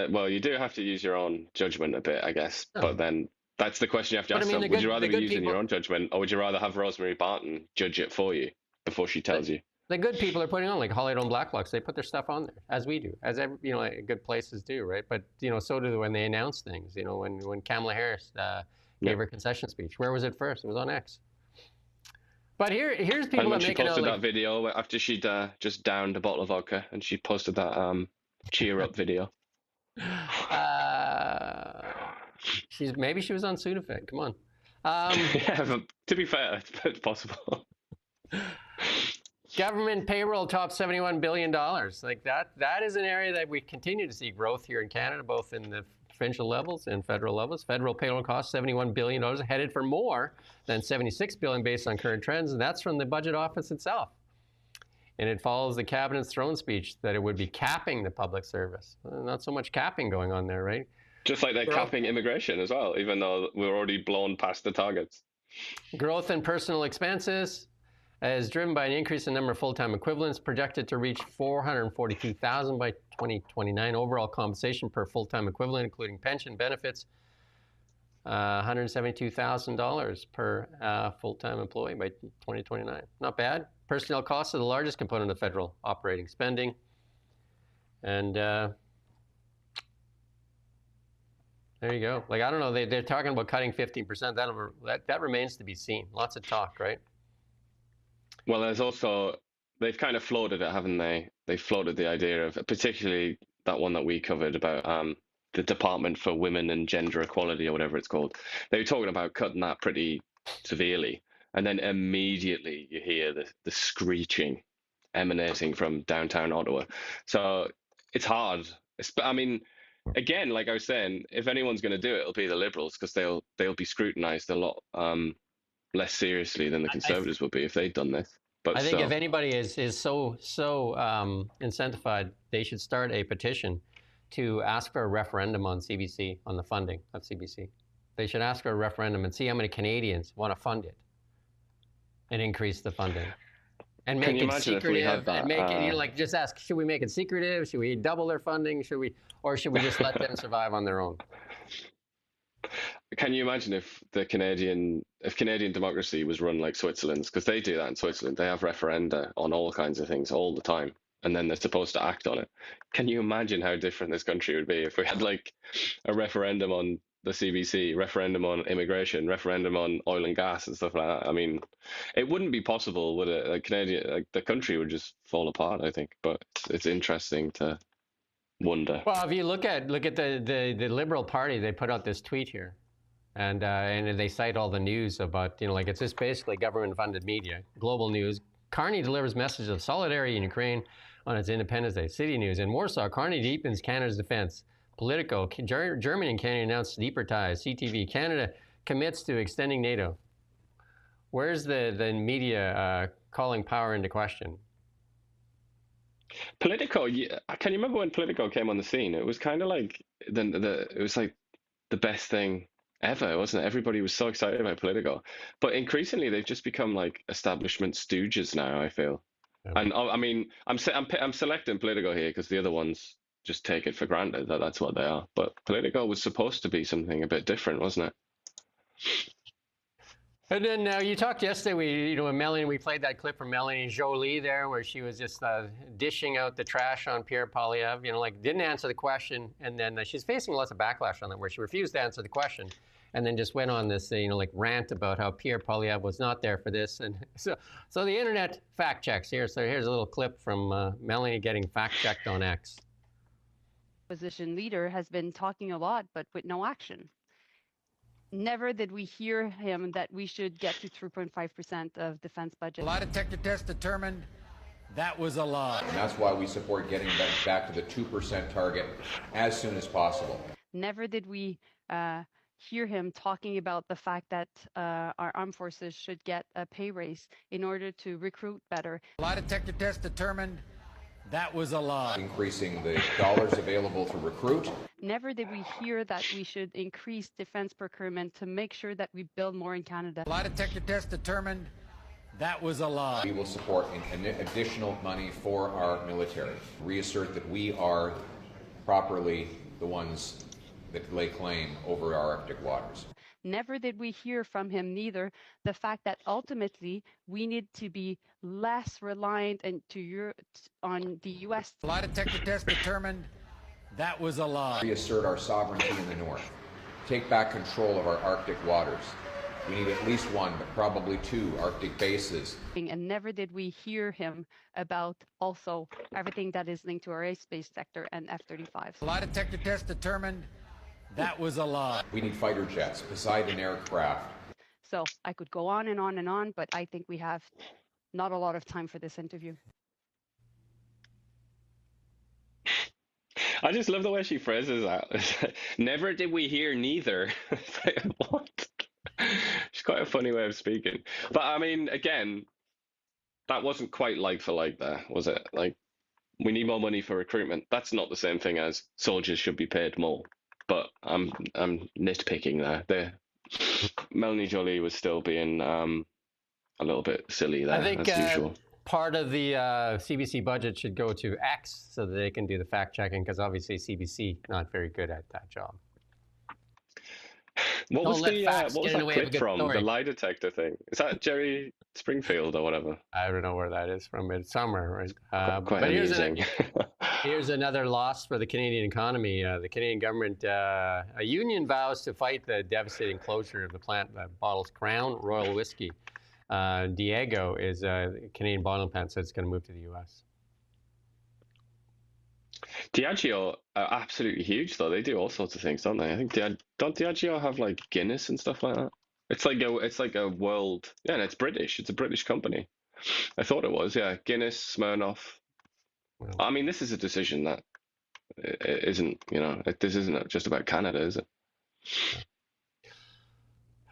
well, you do have to use your own judgment a bit, I guess. Oh. But then that's the question you have to ask them. Would you rather be using your own judgment, or would you rather have Rosemary Barton judge it for you before she tells you? The good people are putting on, like Hollywood Black Box. They put their stuff on there, as we do, as every, like, good places do, right? But so do when they announce things. When Kamala Harris gave her concession speech, where was it first? It was on X. But here's people that make it out. She posted that video after she'd just downed a bottle of vodka, and she posted that cheer up video. Maybe she was on Sudafed. Come on. Yeah, but to be fair, it's possible. Government payroll tops $71 billion. Like that is an area that we continue to see growth here in Canada, both in the provincial levels and federal levels. Federal payroll costs $71 billion, headed for more than $76 billion based on current trends, and that's from the budget office itself. And it follows the cabinet's throne speech that it would be capping the public service. Not so much capping going on there, right? Just like they're capping immigration as well, even though we're already blown past the targets. Growth in personal expenses is driven by an increase in number of full-time equivalents, projected to reach 442,000 by 2029. Overall compensation per full-time equivalent, including pension benefits, $172,000 per full-time employee by 2029. Not bad. Personnel costs are the largest component of federal operating spending. And there you go. Like, I don't know, they're talking about cutting 15%. That remains to be seen. Lots of talk, right? Well, there's also, they've kind of floated it, haven't they? They floated the idea of, particularly that one that we covered about the Department for Women and Gender Equality or whatever it's called. They were talking about cutting that pretty severely, and then immediately you hear the screeching emanating from downtown Ottawa. So it's hard. I mean, again, like I was saying, if anyone's going to do it, it'll be the Liberals, because they'll be scrutinised a lot less seriously than the Conservatives would be if they'd done this. But I think if anybody is so incentivized, they should start a petition to ask for a referendum on CBC, on the funding of CBC. They should ask for a referendum and see how many Canadians want to fund it and increase the funding. And make it secretive, and make it, like, just ask, should we make it secretive? Should we double their funding? Should we just let them survive on their own? Can you imagine if Canadian democracy was run like Switzerland's? Because they do that in Switzerland. They have referenda on all kinds of things all the time, and then they're supposed to act on it. Can you imagine how different this country would be if we had like a referendum on the CBC, referendum on immigration, referendum on oil and gas and stuff like that? I mean, it wouldn't be possible, would it? Like the country would just fall apart, I think. But it's interesting to wonder. Well, if you look at the Liberal Party, they put out this tweet here, and they cite all the news about, like, it's just basically government-funded media, global news. Carney delivers messages of solidarity in Ukraine on its Independence Day. City News. In Warsaw, Carney deepens Canada's defense. Politico, Germany and Canada announced deeper ties. CTV, Canada commits to extending NATO. Where's the media calling power into question? Politico, can you remember when Politico came on the scene? It was kind of like it was like the best thing ever, wasn't it? Everybody was so excited about Politico, but increasingly they've just become like establishment stooges now, I feel. Yeah. And I mean, I'm selecting Politico here because the other ones just take it for granted that that's what they are. But Politico was supposed to be something a bit different, wasn't it? And then you talked yesterday, when Melanie, we played that clip from Melanie Joly there, where she was just dishing out the trash on Pierre Poilievre, like didn't answer the question, and then she's facing lots of backlash on that, where she refused to answer the question, and then just went on this, like rant about how Pierre Poilievre was not there for this, and so the internet fact checks here. So here's a little clip from Melanie getting fact checked on X. Opposition leader has been talking a lot, but with no action. Never did we hear him that we should get to 3.5% of defense budget. A lie detector test determined that was a lie. And that's why we support getting back to the 2% target as soon as possible. Never did we hear him talking about the fact that our armed forces should get a pay raise in order to recruit better. A lie detector test determined that was a lie. Increasing the dollars available to recruit. Never did we hear that we should increase defense procurement to make sure that we build more in Canada. Lie detector test determined that was a lie. We will support additional money for our military. Reassert that we are properly the ones that lay claim over our Arctic waters. Never did we hear from him neither the fact that ultimately we need to be less reliant on the U.S. Lie detector test determined that was a lie. Reassert our sovereignty in the north. Take back control of our Arctic waters. We need at least one, but probably two Arctic bases. And never did we hear him about also everything that is linked to our airspace sector and F-35. Lie detector test determined that was a lie. We need fighter jets, Poseidon aircraft. So I could go on and on and on, but I think we have not a lot of time for this interview. I just love the way she phrases that. Never did we hear neither. What? It's quite a funny way of speaking. But I mean, again, that wasn't quite like for like there, was it? Like, we need more money for recruitment. That's not the same thing as soldiers should be paid more. But I'm nitpicking there. Melanie Joly was still being a little bit silly there, I think, as usual. Part of the CBC budget should go to X so that they can do the fact checking, because obviously CBC not very good at that job. What was that clip from? Story. The lie detector thing. Is that Jerry Springfield or whatever? I don't know where that is from. It's somewhere, right? Quite amusing. Here's another loss for the Canadian economy. The Canadian government, a union vows to fight the devastating closure of the plant that bottles Crown Royal whiskey. Diego is a Canadian bottling plant, so it's going to move to the U.S. Diageo are absolutely huge, though. They do all sorts of things, don't they? I think don't Diageo have like Guinness and stuff like that? It's like a world. Yeah, and it's British. It's a British company. I thought it was. Yeah, Guinness, Smirnoff. Well, I mean, this is a decision that isn't. This isn't just about Canada, is it?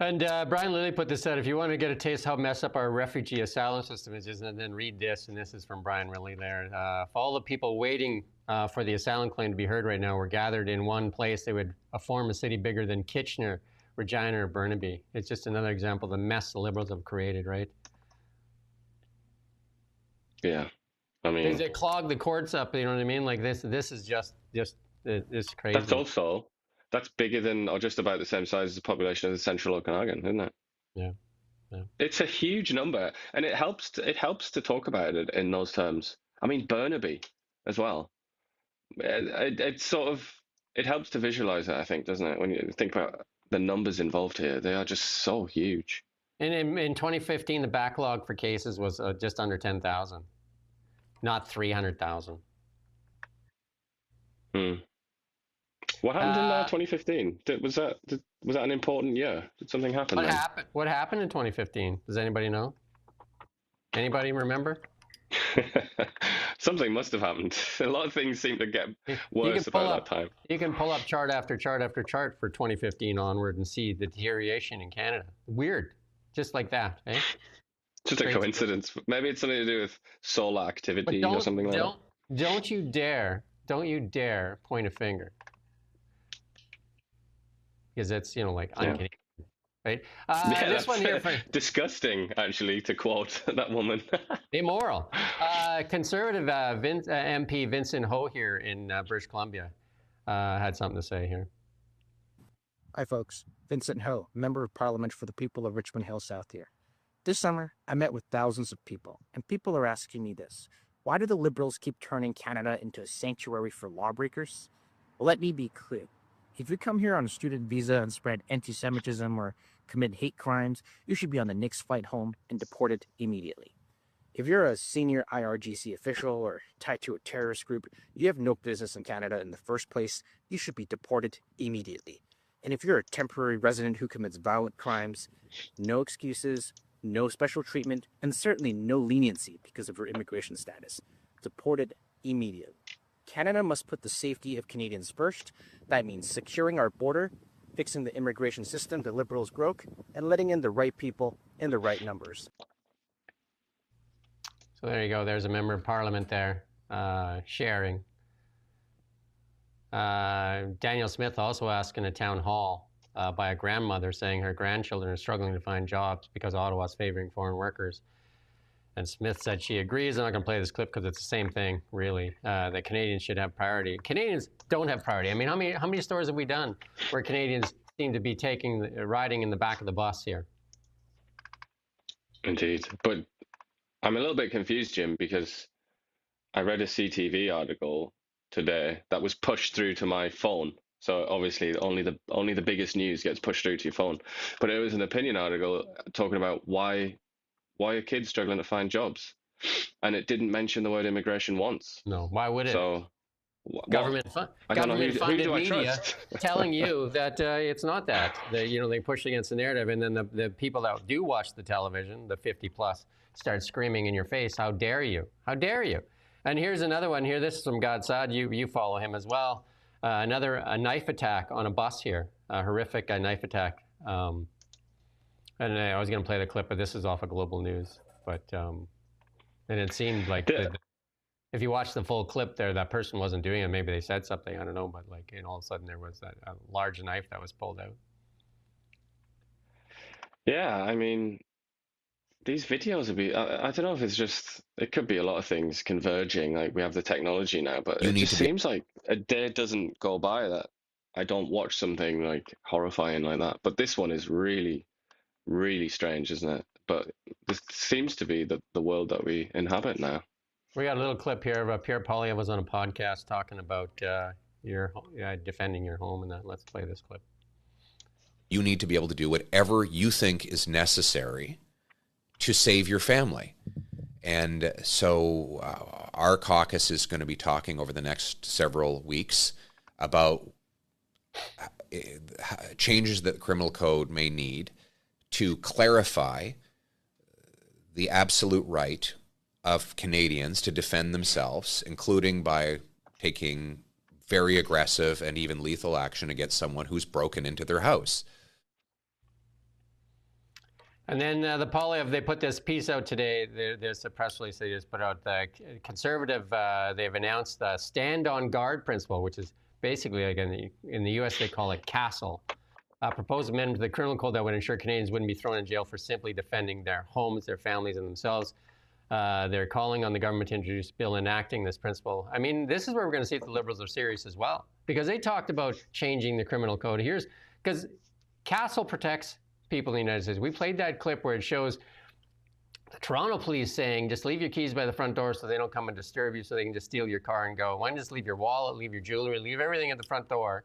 And Brian Lilly put this out. If you want to get a taste how messed up our refugee asylum system is, and then read this, and this is from Brian Lilly there. For all the people waiting for the asylum claim to be heard right now were gathered in one place, they would form a city bigger than Kitchener, Regina, or Burnaby. It's just another example of the mess the Liberals have created, right? Yeah, I mean, they clog the courts up. You know what I mean? Like this is just this crazy. That's bigger than, or just about the same size as the population of the central Okanagan, isn't it? Yeah. Yeah. It's a huge number, and it helps to talk about it in those terms. I mean, Burnaby as well. It helps to visualize it, I think, doesn't it? When you think about the numbers involved here, they are just so huge. And in 2015, the backlog for cases was just under 10,000, not 300,000. What happened in 2015? Was that an important year? Did something happen? What happened in 2015? Does anybody know? Anybody remember? Something must have happened. A lot of things seem to get worse about that time. You can pull up chart after chart after chart for 2015 onward and see the deterioration in Canada. Weird, just like that, eh? Just a coincidence. Maybe it's something to do with solar activity or something like that. Don't you dare point a finger. Because it's, like, uncanny, right? This one here. Disgusting, actually, to quote that woman. Immoral. Conservative MP Vincent Ho here in British Columbia had something to say here. Hi, folks. Vincent Ho, Member of Parliament for the people of Richmond Hill South here. This summer, I met with thousands of people, and people are asking me this. Why do the Liberals keep turning Canada into a sanctuary for lawbreakers? Well, let me be clear. If you come here on a student visa and spread anti-Semitism or commit hate crimes, you should be on the next flight home and deported immediately. If you're a senior IRGC official or tied to a terrorist group, you have no business in Canada in the first place. You should be deported immediately. And if you're a temporary resident who commits violent crimes, no excuses, no special treatment, and certainly no leniency because of your immigration status. Deported immediately. Canada must put the safety of Canadians first. That means securing our border, fixing the immigration system the Liberals broke, and letting in the right people in the right numbers. So there you go. There's a member of Parliament there sharing. Daniel Smith also asked in a town hall by a grandmother saying her grandchildren are struggling to find jobs because Ottawa's favoring foreign workers. And Smith said she agrees. I'm not going to play this clip because it's the same thing, really, that Canadians should have priority. Canadians don't have priority. I mean, how many stories have we done where Canadians seem to be riding in the back of the bus here? Indeed. But I'm a little bit confused, Jim, because I read a CTV article today that was pushed through to my phone. So obviously only the biggest news gets pushed through to your phone. But it was an opinion article talking about why are kids struggling to find jobs? And it didn't mention the word immigration once. No, why would it? So government-funded media telling you that it's not that. They push against the narrative, and then the people that do watch the television, the 50-plus, start screaming in your face, how dare you? How dare you? And here's another one here. This is from God Saad. You follow him as well. A knife attack on a bus here. A horrific knife attack. And I was going to play the clip, but this is off of Global News. But and it seemed like if you watch the full clip there, that person wasn't doing it. Maybe they said something, I don't know. But all of a sudden there was that large knife that was pulled out. Yeah, I mean, these videos would be, I don't know if it's just, it could be a lot of things converging. Like we have the technology now, but it just seems like a day doesn't go by that I don't watch something like horrifying like that. But this one is really, really strange, isn't it? But this seems to be the world that we inhabit now. We got a little clip here of Pierre Poilievre was on a podcast talking about defending your home and that. Let's play this clip. You need to be able to do whatever you think is necessary to save your family. And so our caucus is going to be talking over the next several weeks about changes that the criminal code may need to clarify the absolute right of Canadians to defend themselves, including by taking very aggressive and even lethal action against someone who's broken into their house. And then the Poilievre, they put this piece out today. There's a press release they just put out. The Conservative, they've announced the stand on guard principle, which is basically, like in the U.S., they call it CASL. Proposed amendment to the criminal code that would ensure Canadians wouldn't be thrown in jail for simply defending their homes, their families, and themselves. They're calling on the government to introduce a bill enacting this principle. I mean, this is where we're going to see if the Liberals are serious as well, because they talked about changing the criminal code. Because CASL protects people in the United States. We played that clip where it shows the Toronto police saying, just leave your keys by the front door so they don't come and disturb you, so they can just steal your car and go. Why don't you just leave your wallet, leave your jewelry, leave everything at the front door,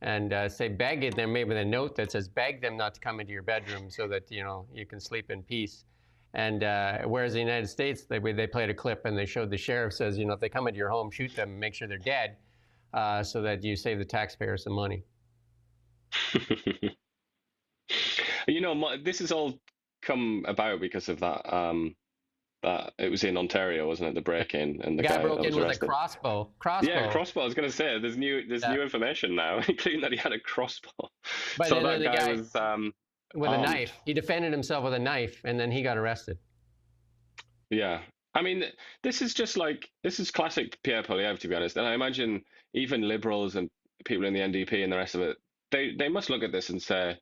and say beg it them, maybe with a note that says beg them not to come into your bedroom so that you can sleep in peace. And whereas in the United States, they played a clip and they showed the sheriff says, if they come into your home, shoot them, make sure they're dead, so that you save the taxpayers some money. This has all come about because of that. That it was in Ontario, wasn't it? The break-in and the guy broke that was in with arrested. a crossbow. Yeah, crossbow. I was going to say there's new information now, including that he had a crossbow. But so then that the guy was with armed. a knife. He defended himself with a knife, and then he got arrested. Yeah, I mean, this is classic Pierre Poilievre, to be honest. And I imagine even Liberals and people in the NDP and the rest of it, they must look at this and say,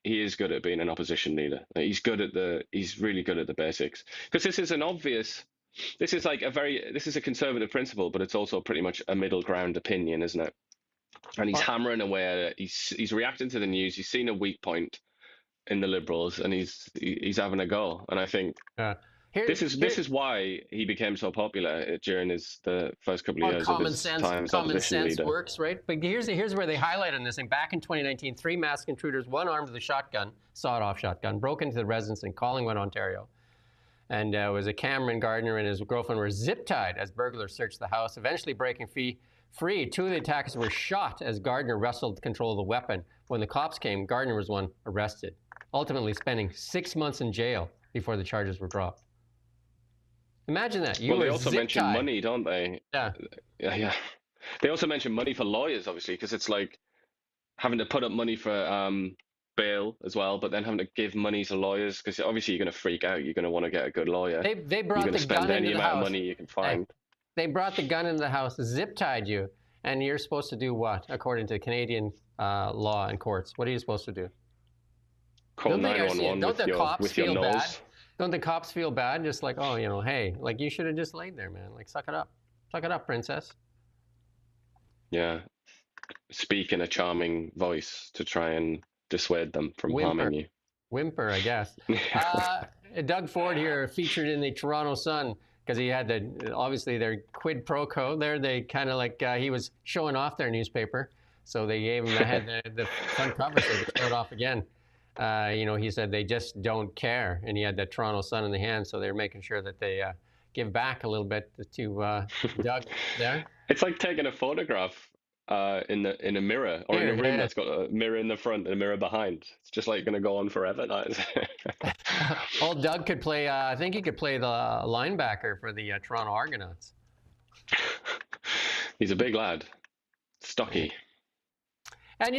he is good at being an opposition leader. He's really good at the basics. Because this is a conservative principle, but it's also pretty much a middle ground opinion, isn't it? And he's hammering away at it. He's reacting to the news. He's seen a weak point in the Liberals, and he's having a go. And I think this is why he became so popular during the first couple of years of his time as opposition leader. Works, right? But here's where they highlight on this thing. Back in 2019, 3 masked intruders, one armed with a shotgun, sawed-off shotgun, broke into the residence in Collingwood, Ontario. And it was a Cameron Gardner and his girlfriend were zip-tied as burglars searched the house, eventually breaking free. 2 of the attackers were shot as Gardner wrestled control of the weapon. When the cops came, Gardner was one arrested, ultimately spending 6 months in jail before the charges were dropped. Imagine that. They also mention money, don't they? Yeah. Yeah. They also mention money for lawyers, obviously, because it's like having to put up money for bail as well, but then having to give money to lawyers, because obviously you're going to freak out. You're going to want to get a good lawyer. They brought you're going to spend any amount of money you can find. They brought the gun into the house, zip-tied you, and you're supposed to do what, according to Canadian law and courts? What are you supposed to do? Call 911 with your nose. Bad? Don't the cops feel bad? Just like, hey, like you should have just laid there, man. Like, suck it up. Suck it up, princess. Yeah. Speak in a charming voice to try and dissuade them from harming you. Whimper, I guess. Doug Ford here featured in the Toronto Sun because he had obviously their quid pro quo there. They kind of like, he was showing off their newspaper. So they gave him the front cover so they could show it off again. He said they just don't care, and he had the Toronto Sun in the hand, so they're making sure that they give back a little bit to Doug there. It's like taking a photograph in a mirror or in a room that's got a mirror in the front and a mirror behind. It's just like going to go on forever. Old Doug could play. I think he could play the linebacker for the Toronto Argonauts. He's a big lad, stocky. And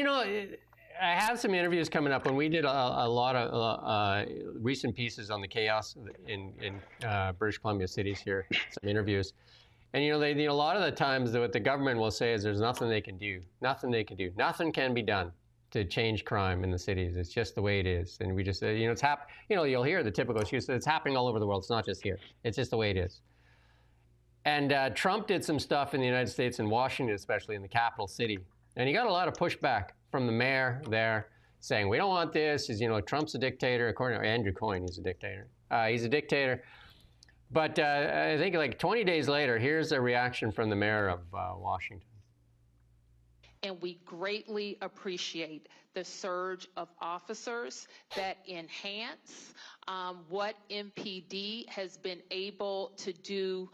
I have some interviews coming up. When we did a lot of recent pieces on the chaos in British Columbia cities here, some interviews. And, a lot of the times what the government will say is there's nothing they can do. Nothing they can do. Nothing can be done to change crime in the cities. It's just the way it is. And we just say, it's you'll hear the typical excuse that it's happening all over the world. It's not just here. It's just the way it is. And Trump did some stuff in the United States, in Washington, especially in the capital city. And he got a lot of pushback from the mayor there saying, we don't want this. Trump's a dictator. According to Andrew Coyne, he's a dictator. He's a dictator. But I think like 20 days later, here's a reaction from the mayor of Washington. And we greatly appreciate the surge of officers that enhance what MPD has been able to do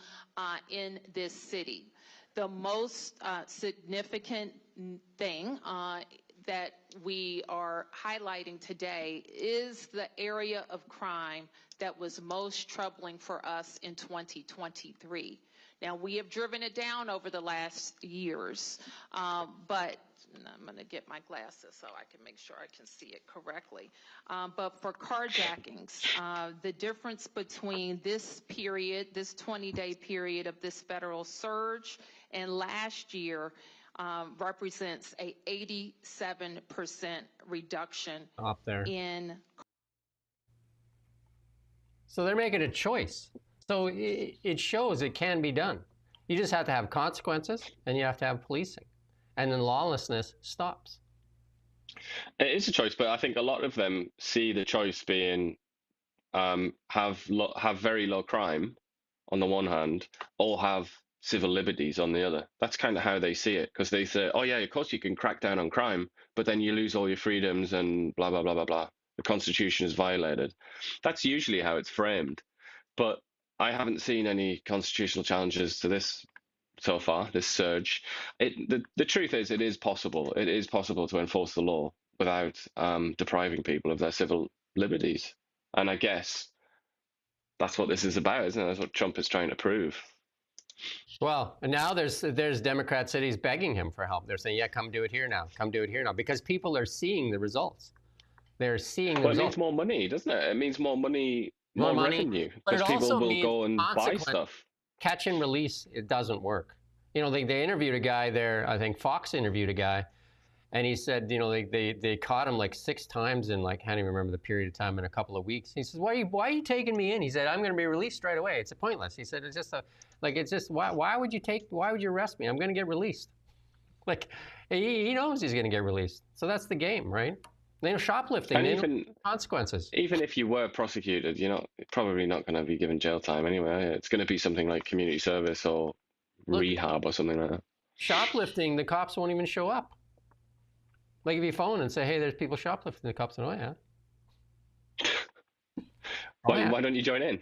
in this city. The most significant thing that we are highlighting today is the area of crime that was most troubling for us in 2023. Now, we have driven it down over the last years, but I'm going to get my glasses so I can make sure I can see it correctly. But for carjackings, the difference between this period, this 20-day period of this federal surge and last year represents a 87% reduction up there. in. So they're making a choice. So it shows it can be done. You just have to have consequences, and you have to have policing, and then lawlessness stops. It is a choice, but I think a lot of them see the choice being have very low crime on the one hand, or have civil liberties on the other. That's kind of how they see it, because they say, oh yeah, of course you can crack down on crime, but then you lose all your freedoms and blah, blah, blah, blah, blah. The Constitution is violated. That's usually how it's framed. But I haven't seen any constitutional challenges to this so far, this surge. The truth is, it is possible. It is possible to enforce the law without depriving people of their civil liberties. And I guess that's what this is about, isn't it? That's what Trump is trying to prove. Well, and now there's Democrat cities begging him for help. They're saying, yeah, come do it here now. Come do it here now. Because people are seeing the results. They're seeing the results. It means more money, doesn't it? It means more money, more revenue. Because people will go and buy stuff. Catch and release, it doesn't work. You know, they interviewed a guy there, I think Fox interviewed a guy, and he said, you know, they caught him like 6 times in like, I can't even remember the period of time, in a couple of weeks. He says, why are you taking me in? He said, I'm going to be released right away. It's pointless. He said, why would you arrest me? I'm going to get released. Like, he knows he's going to get released. So that's the game, right? You know, shoplifting, and even consequences. Even if you were prosecuted, you're probably not going to be given jail time anyway. It's going to be something like community service or rehab or something like that. Shoplifting, the cops won't even show up. Like if you phone and say, hey, there's people shoplifting, the cops say, oh yeah. Why don't you join in?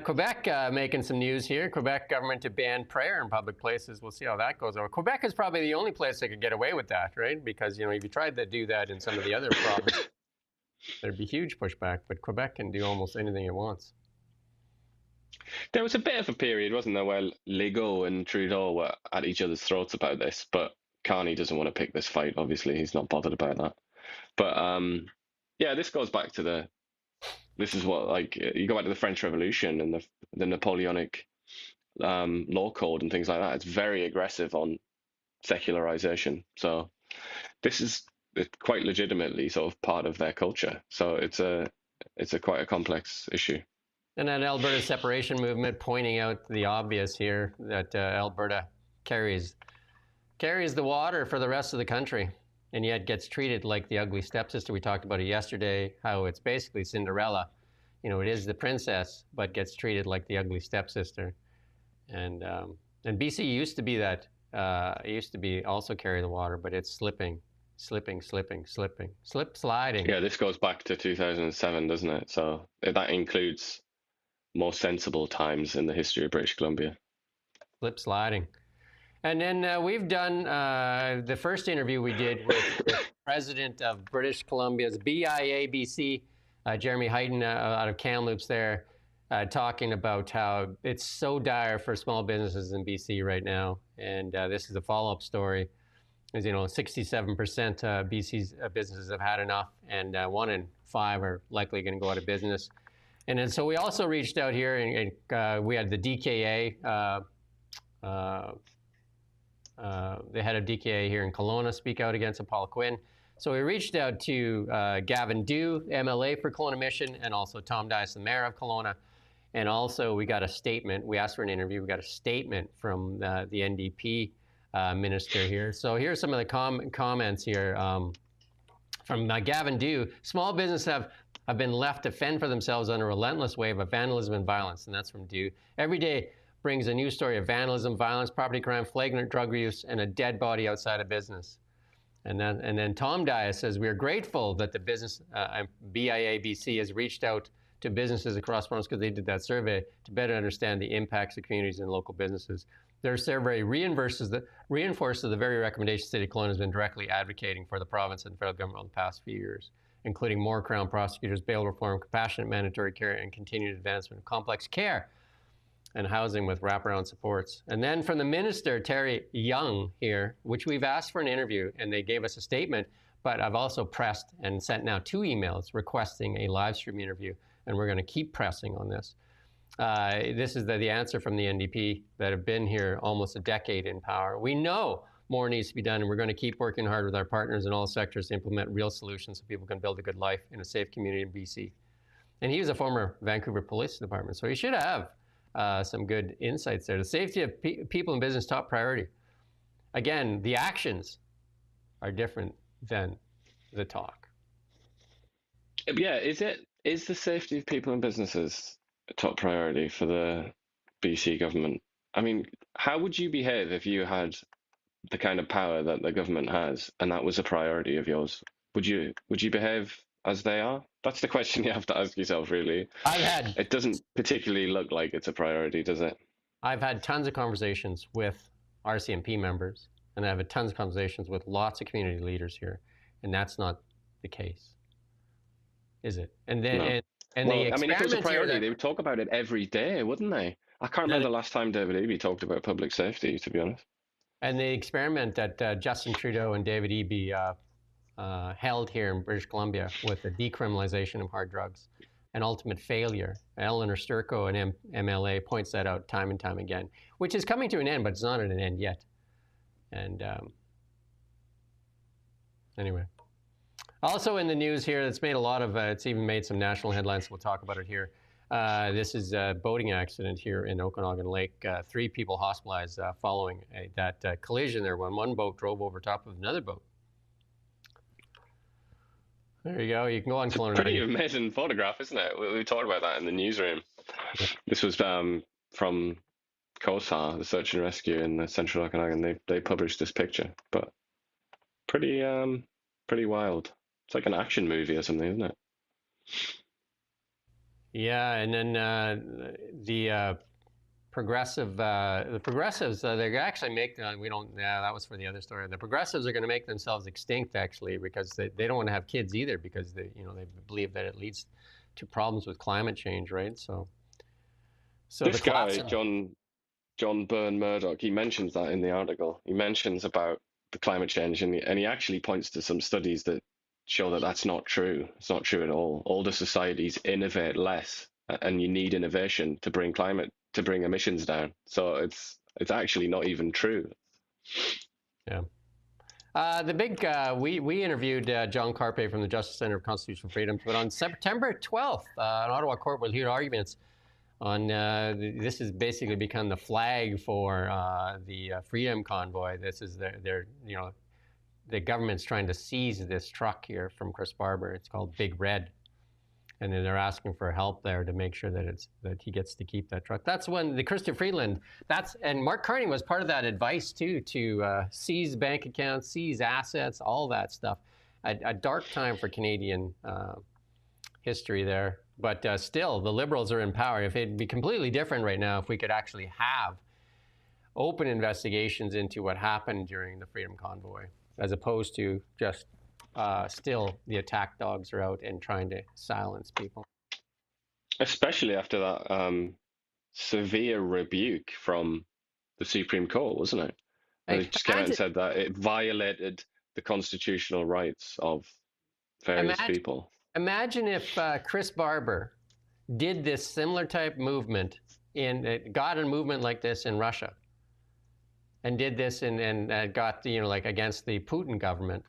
Quebec making some news here. Quebec government to ban prayer in public places. We'll see how that goes over. Quebec is probably the only place that could get away with that, right? Because, you know, if you tried to do that in some of the other provinces, there'd be huge pushback. But Quebec can do almost anything it wants. There was a bit of a period, wasn't there, where Legault and Trudeau were at each other's throats about this. But Carney doesn't want to pick this fight. Obviously, he's not bothered about that. But yeah, this goes back to this is what, like, you go back to the French Revolution and the Napoleonic law code and things like that. It's very aggressive on secularization. So this is quite legitimately sort of part of their culture. So it's quite a complex issue. And that Alberta separation movement pointing out the obvious here, that Alberta carries the water for the rest of the country, and yet gets treated like the ugly stepsister. We talked about it yesterday, how it's basically Cinderella. You know, it is the princess, but gets treated like the ugly stepsister. And BC used to be that. It used to be also carry the water, but it's sliding. Yeah, this goes back to 2007, doesn't it? So that includes more sensible times in the history of British Columbia. Sliding. And then we've done the first interview we did with the president of British Columbia's BIABC, Jeremy Hyten out of Kamloops there, talking about how it's so dire for small businesses in BC right now. And this is a follow-up story. As you know, 67% BC's businesses have had enough, and 1 in 5 are likely going to go out of business. And then so we also reached out here, and we had the DKA, the head of DKA here in Kelowna, speak out against Paul Quinn. So we reached out to Gavin Dew, MLA for Kelowna Mission, and also Tom Dias, the mayor of Kelowna. And also we got a statement. We asked for an interview. We got a statement from the NDP minister here. So here's some of the comments here from Gavin Dew. Small businesses have been left to fend for themselves under a relentless wave of vandalism and violence. And that's from Dew. Every day brings a new story of vandalism, violence, property crime, flagrant drug use, and a dead body outside a business. And then Tom Dias says, we are grateful that the business, BIA-BC has reached out to businesses across France because they did that survey to better understand the impacts of communities and local businesses. Their survey reinforces the very recommendation City of Kelowna has been directly advocating for the province and federal government over the past few years, including more Crown prosecutors, bail reform, compassionate mandatory care, and continued advancement of complex care and housing with wraparound supports. And then from the minister, Terry Young here, which we've asked for an interview, and they gave us a statement, but I've also pressed and sent now 2 emails requesting a live stream interview, and we're going to keep pressing on this. This is the answer from the NDP that have been here almost a decade in power. We know more needs to be done, and we're going to keep working hard with our partners in all sectors to implement real solutions so people can build a good life in a safe community in BC. And he was a former Vancouver Police Department, so he should have some good insights there. The safety of people and business top priority. Again, the actions are different than the talk. Yeah, is the safety of people and businesses a top priority for the BC government? I mean, how would you behave if you had the kind of power that the government has and that was a priority of yours? Would you behave as they are? That's the question you have to ask yourself, really. It doesn't particularly look like it's a priority, does it? I've had tons of conversations with RCMP members, and I've had tons of conversations with lots of community leaders here, and that's not the case, is it? And then, No. and well, they I mean, if it was a priority, they would talk about it every day, wouldn't they? I can't remember the last time David Eby talked about public safety, to be honest. And the experiment that Justin Trudeau and David Eby held here in British Columbia with the decriminalization of hard drugs, an ultimate failure. Eleanor Sturko, an MLA, points that out time and time again, which is coming to an end, but it's not at an end yet. And anyway. Also in the news here, it's made a lot of, it's even made some national headlines, so we'll talk about it here. This is a boating accident here in Okanagan Lake. 3 people hospitalized following that collision there when one boat drove over top of another boat. There you go. You can go on. It's a pretty amazing photograph, isn't it? We talked about that in the newsroom. Yeah. This was from COSAR, the Search and Rescue in the Central Okanagan. They published this picture, but pretty wild. It's like an action movie or something, isn't it? Yeah, and then the progressives, they actually make, that was for the other story. The progressives are going to make themselves extinct, actually, because they don't want to have kids either, because they believe that it leads to problems with climate change, right? So this guy, John Byrne Murdoch, he mentions that in the article. He mentions about the climate change, and he actually points to some studies that show that that's not true. It's not true at all. Older societies innovate less, and you need innovation to bring emissions down. So it's actually not even true. Yeah. The big we interviewed John Carpe from the Justice Center of Constitutional Freedoms, but on September 12th, an Ottawa court will hear arguments on this has basically become the flag for the Freedom Convoy. This is the government's trying to seize this truck here from Chris Barber. It's called Big Red. And then they're asking for help there to make sure that he gets to keep that truck. That's when the Chrystia Freeland, and Mark Carney was part of that advice too, to seize bank accounts, seize assets, all that stuff. A dark time for Canadian history there. But still, the Liberals are in power. If it'd be completely different right now, if we could actually have open investigations into what happened during the Freedom Convoy, as opposed to just still the attack dogs are out and trying to silence people. Especially after that severe rebuke from the Supreme Court, wasn't it? They just came out and said that it violated the constitutional rights of various people. Imagine if Chris Barber did this similar type movement, got a movement like this in Russia, and did this and got, against the Putin government.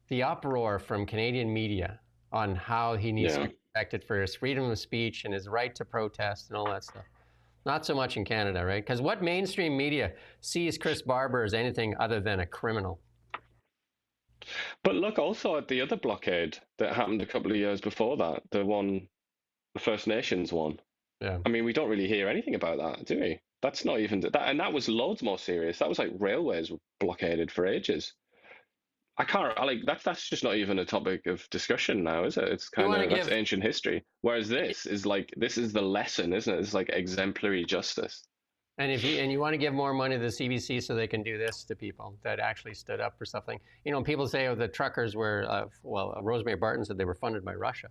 The uproar from Canadian media on how he needs to be protected for his freedom of speech and his right to protest and all that stuff. Not so much in Canada, right? Because what mainstream media sees Chris Barber as anything other than a criminal? But look also at the other blockade that happened a couple of years before that, the First Nations one. Yeah. I mean, we don't really hear anything about that, do we? That's not even that, and that was loads more serious. That was like railways were blockaded for ages. I can't like that's just not even a topic of discussion now, is it? It's You kind want to of that's give ancient history. Whereas this is the lesson, isn't it? It's like exemplary justice. And if you want to give more money to the CBC so they can do this to people that actually stood up for something, people say, oh, the truckers were, Rosemary Barton said they were funded by Russia,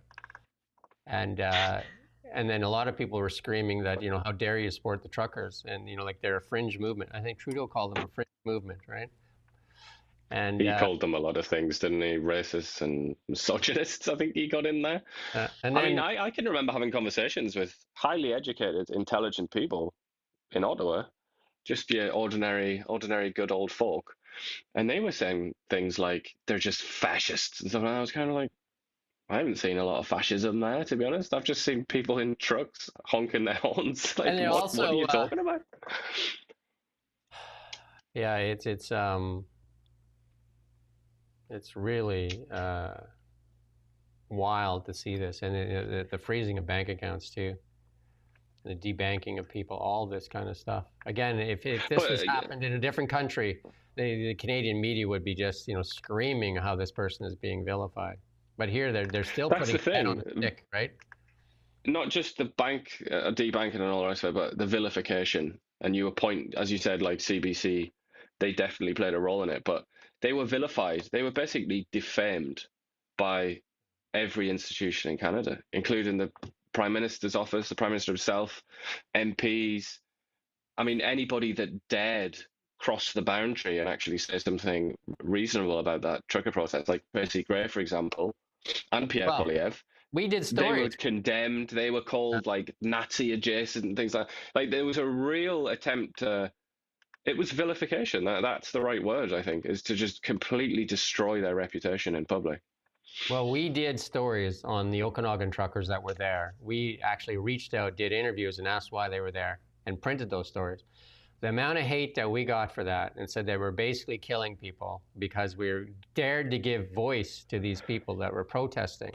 and then a lot of people were screaming that, how dare you support the truckers, and like they're a fringe movement. I think Trudeau called them a fringe movement, right? And he called them a lot of things, didn't he? Racists and misogynists, I think he got in there. And then, I can remember having conversations with highly educated, intelligent people in Ottawa, just your ordinary good old folk, and they were saying things like they're just fascists and stuff. And I was kind of like, I haven't seen a lot of fascism there, to be honest. I've just seen people in trucks honking their horns. Like, what are you talking about? Yeah, it's really wild to see this, and the freezing of bank accounts too, the debanking of people, all this kind of stuff. Again, if this was happened in a different country, the Canadian media would be just screaming how this person is being vilified. But here they're still putting the head on the stick, right? Not just the bank debanking and all the rest of it, but the vilification. And you appoint, as you said, like CBC, they definitely played a role in it, but they were vilified. They were basically defamed by every institution in Canada, including the Prime Minister's office, the Prime Minister himself, MPs. I mean, anybody that dared cross the boundary and actually say something reasonable about that trucker protest, like Percy Gray, for example, and Pierre Poilievre. We did stories. They were condemned. They were called like Nazi adjacent and things like that. Like there was a real attempt to. It was vilification. That's the right word, I think, is to just completely destroy their reputation in public. Well, we did stories on the Okanagan truckers that were there. We actually reached out, did interviews, and asked why they were there, and printed those stories. The amount of hate that we got for that, and said they were basically killing people because we dared to give voice to these people that were protesting.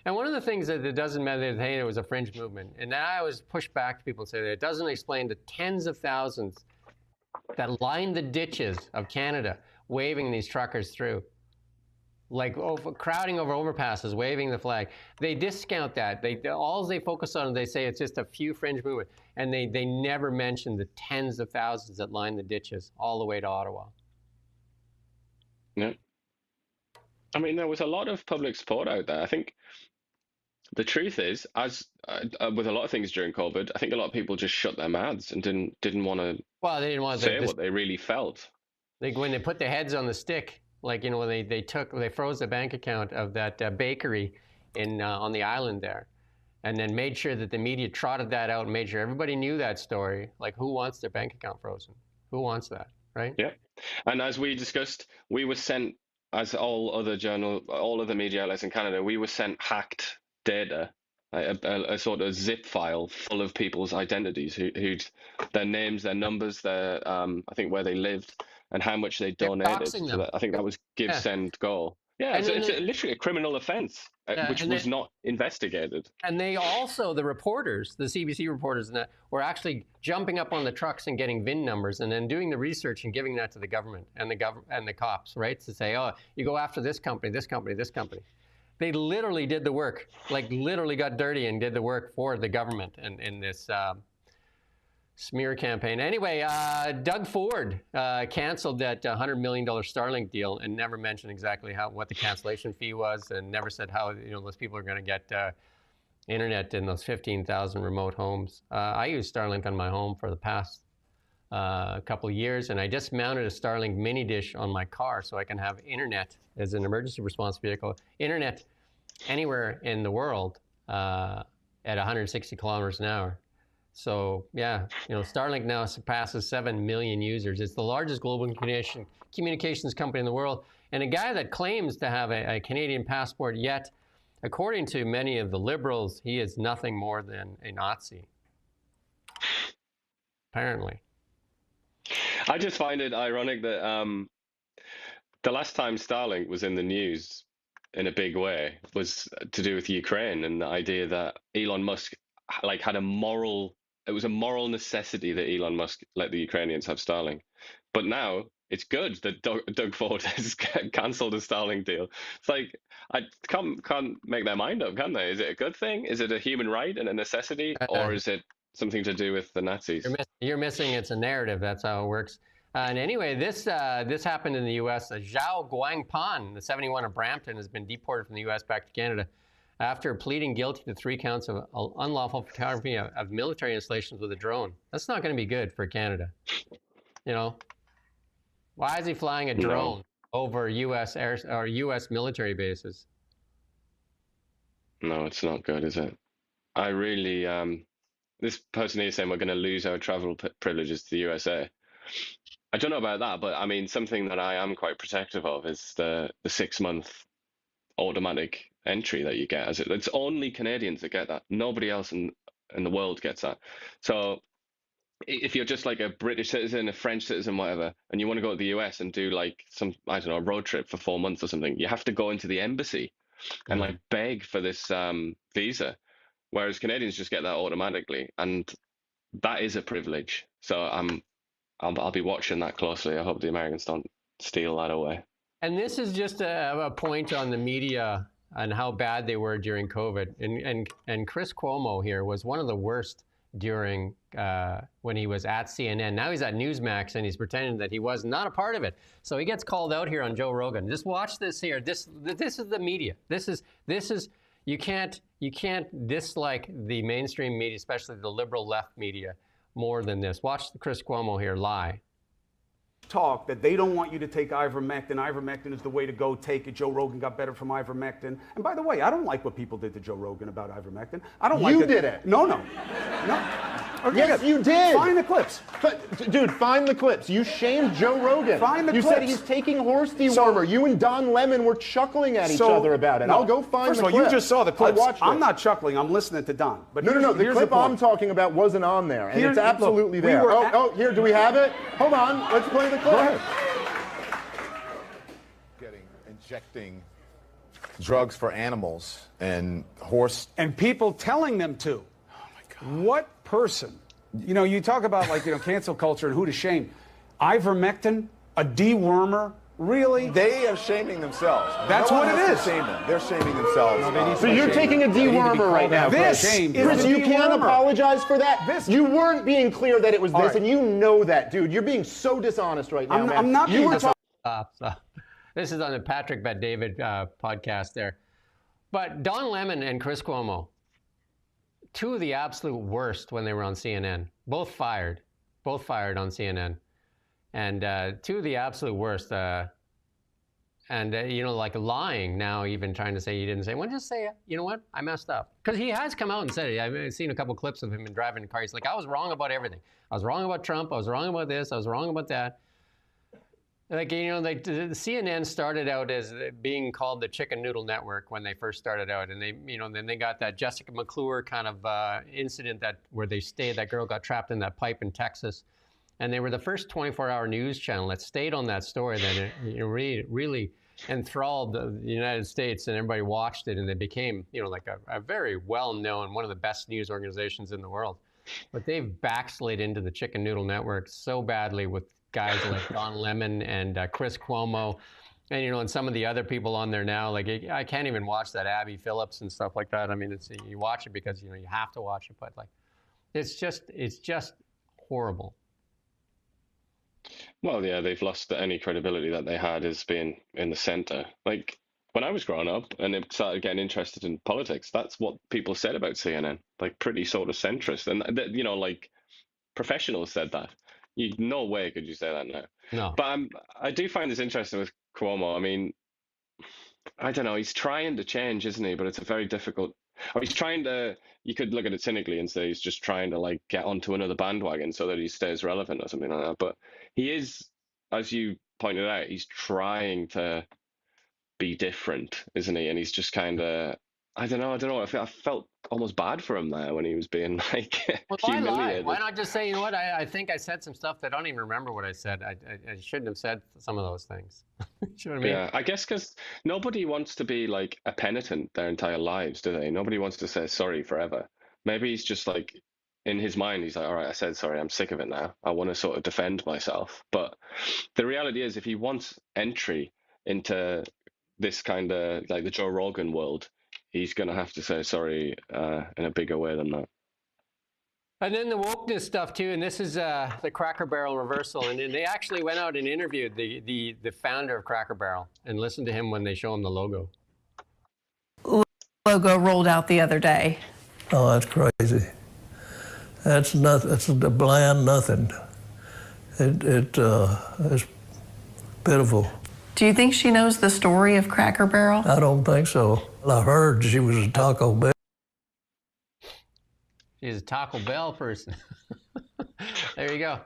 And one of the things that it doesn't matter that, hey, it was a fringe movement. And I always push back to people and say that it doesn't explain the tens of thousands that lined the ditches of Canada waving these truckers through. Like crowding over overpasses, waving the flag. They discount that. All they focus on, they say it's just a few fringe movement. And they never mention the tens of thousands that line the ditches all the way to Ottawa. Yeah. I mean, there was a lot of public support out there. I think the truth is, as with a lot of things during COVID, I think a lot of people just shut their mouths and didn't want to. Well, they didn't want to say what they really felt. Like when they put their heads on the stick, like when they froze the bank account of that bakery in on the island there, and then made sure that the media trotted that out and made sure everybody knew that story. Like, who wants their bank account frozen? Who wants that, right? Yeah, and as we discussed, we were sent, as all other media outlets in Canada, we were sent hacked data, a sort of zip file full of people's identities, who'd their names, their numbers, their I think where they lived and how much they donated. So that, I think that was give, send, go. Yeah, it's literally a criminal offence, which was not investigated. And they also, the reporters, the CBC reporters, and that were actually jumping up on the trucks and getting VIN numbers, and then doing the research and giving that to the government and the cops, right? To say, oh, you go after this company, this company, this company. They literally did the work, like literally got dirty and did the work for the government in this smear campaign. Anyway, Doug Ford canceled that $100 million Starlink deal and never mentioned exactly what the cancellation fee was, and never said how those people are going to get internet in those 15,000 remote homes. I use Starlink on my home for the past couple of years, and I just mounted a Starlink mini dish on my car so I can have internet as an emergency response vehicle, internet anywhere in the world at 160 kilometers an hour. So yeah, Starlink now surpasses 7 million users. It's the largest global communications company in the world, and a guy that claims to have a Canadian passport, yet according to many of the Liberals, he is nothing more than a Nazi, apparently. I just find it ironic that the last time Starlink was in the news in a big way was to do with Ukraine, and the idea that Elon Musk had it was a moral necessity that Elon Musk let the Ukrainians have Starlink. But now it's good that Doug Ford has cancelled the Starlink deal. It's like I can't make their mind up, can they? Is it a good thing? Is it a human right and a necessity, or is it something to do with the Nazis? You're missing it's a narrative. That's how it works. And anyway, this happened in the U.S. Zhao Guangpan, the 71 of Brampton, has been deported from the U.S. back to Canada after pleading guilty to 3 counts of unlawful photography of military installations with a drone. That's not going to be good for Canada. You know, why is he flying a drone over U.S. air or U.S. military bases? No, it's not good, is it? I really, this person here saying we're going to lose our travel privileges to the USA. I don't know about that, but I mean, something that I am quite protective of is the 6-month automatic entry that you get. It's only Canadians that get that. Nobody else in the world gets that. So if you're just like a British citizen, a French citizen, whatever, and you want to go to the US and do like some, I don't know, road trip for 4 months or something, you have to go into the embassy and like beg for this visa, whereas Canadians just get that automatically, and that is a privilege. So I'll be watching that closely. I hope the Americans don't steal that away. And this is just a point on the media and how bad they were during COVID. And Chris Cuomo here was one of the worst during when he was at CNN. Now he's at Newsmax and he's pretending that he was not a part of it. So he gets called out here on Joe Rogan. Just watch this here. This is the media. This is you can't dislike the mainstream media, especially the liberal left media, more than this. Watch Chris Cuomo here lie. Talk that they don't want you to take ivermectin. Ivermectin is the way to go. Take it. Joe Rogan got better from ivermectin. And by the way, I don't like what people did to Joe Rogan about ivermectin. I don't like You did it. No. Okay, yes, you did. Find the clips. Dude, find the clips. You shamed Joe Rogan. Find the clips. You said he's taking horse dewormer. You and Don Lemon were chuckling at each other about it. No, I'll go find first the of all, clip. you just saw the clips. I watched I'm it. not chuckling. I'm listening to Don. But No. The clip I'm talking about wasn't on there, and it's absolutely there. Here, do we have it? Hold on. Let's play the clip. Go ahead. Injecting drugs for animals and horse. And people telling them to. Oh, my God. What person? You know, you talk about, like, cancel culture and who to shame. Ivermectin, a dewormer, really? They are shaming themselves. That's what it is. They're shaming themselves. So you're taking a dewormer right now. Chris, you can't apologize for that. You weren't being clear that it was this, and you know that, dude. You're being so dishonest right now, man. I'm not being dishonest. Stop. This is on the Patrick Bet-David podcast there. But Don Lemon and Chris Cuomo, 2 of the absolute worst when they were on CNN. Both fired on CNN. And 2 of the absolute worst. Like lying now, even trying to say you didn't say, well, just say, you know what, I messed up. Because he has come out and said it. I've seen a couple clips of him driving a car. He's like, I was wrong about everything. I was wrong about Trump. I was wrong about this. I was wrong about that. Like, the CNN started out as being called the Chicken Noodle Network when they first started out. And then they got that Jessica McClure kind of incident where that girl got trapped in that pipe in Texas. And they were the first 24-hour news channel that stayed on that story that really enthralled the United States, and everybody watched it, and they became, like a very well-known, one of the best news organizations in the world. But they've backslid into the Chicken Noodle Network so badly with guys like Don Lemon and Chris Cuomo, and and some of the other people on there now. Like, I can't even watch that Abby Phillips and stuff like that. I mean, you watch it because you have to watch it, but like, it's just horrible. Well, yeah, they've lost any credibility that they had as being in the center. Like, when I was growing up and it started getting interested in politics, that's what people said about CNN, like pretty sort of centrist. And, like professionals said that. No way could you say that now. No. But I do find this interesting with Cuomo. I mean, I don't know. He's trying to change, isn't he? But it's a very difficult. Or he's trying to. You could look at it cynically and say he's just trying to like get onto another bandwagon so that he stays relevant or something like that. But he is, as you pointed out, he's trying to be different, isn't he? And he's just kind of. I don't know. I felt almost bad for him there when he was being like humiliated. Why not just say, you know what? I think I said some stuff that I don't even remember what I said. I shouldn't have said some of those things. You know what I mean? Yeah, I guess because nobody wants to be like a penitent their entire lives, do they? Nobody wants to say sorry forever. Maybe he's just like in his mind, he's like, all right, I said sorry, I'm sick of it now. I want to sort of defend myself. But the reality is, if he wants entry into this kind of like the Joe Rogan world, he's going to have to say sorry in a bigger way than that. And then the wokeness stuff too, and this is the Cracker Barrel reversal. And then they actually went out and interviewed the founder of Cracker Barrel and listened to him when they show him the logo. Logo rolled out the other day. Oh, that's crazy. That's nothing. It's a bland nothing. It's pitiful. Do you think she knows the story of Cracker Barrel? I don't think so. I heard she was a Taco Bell. She's a Taco Bell person. There you go.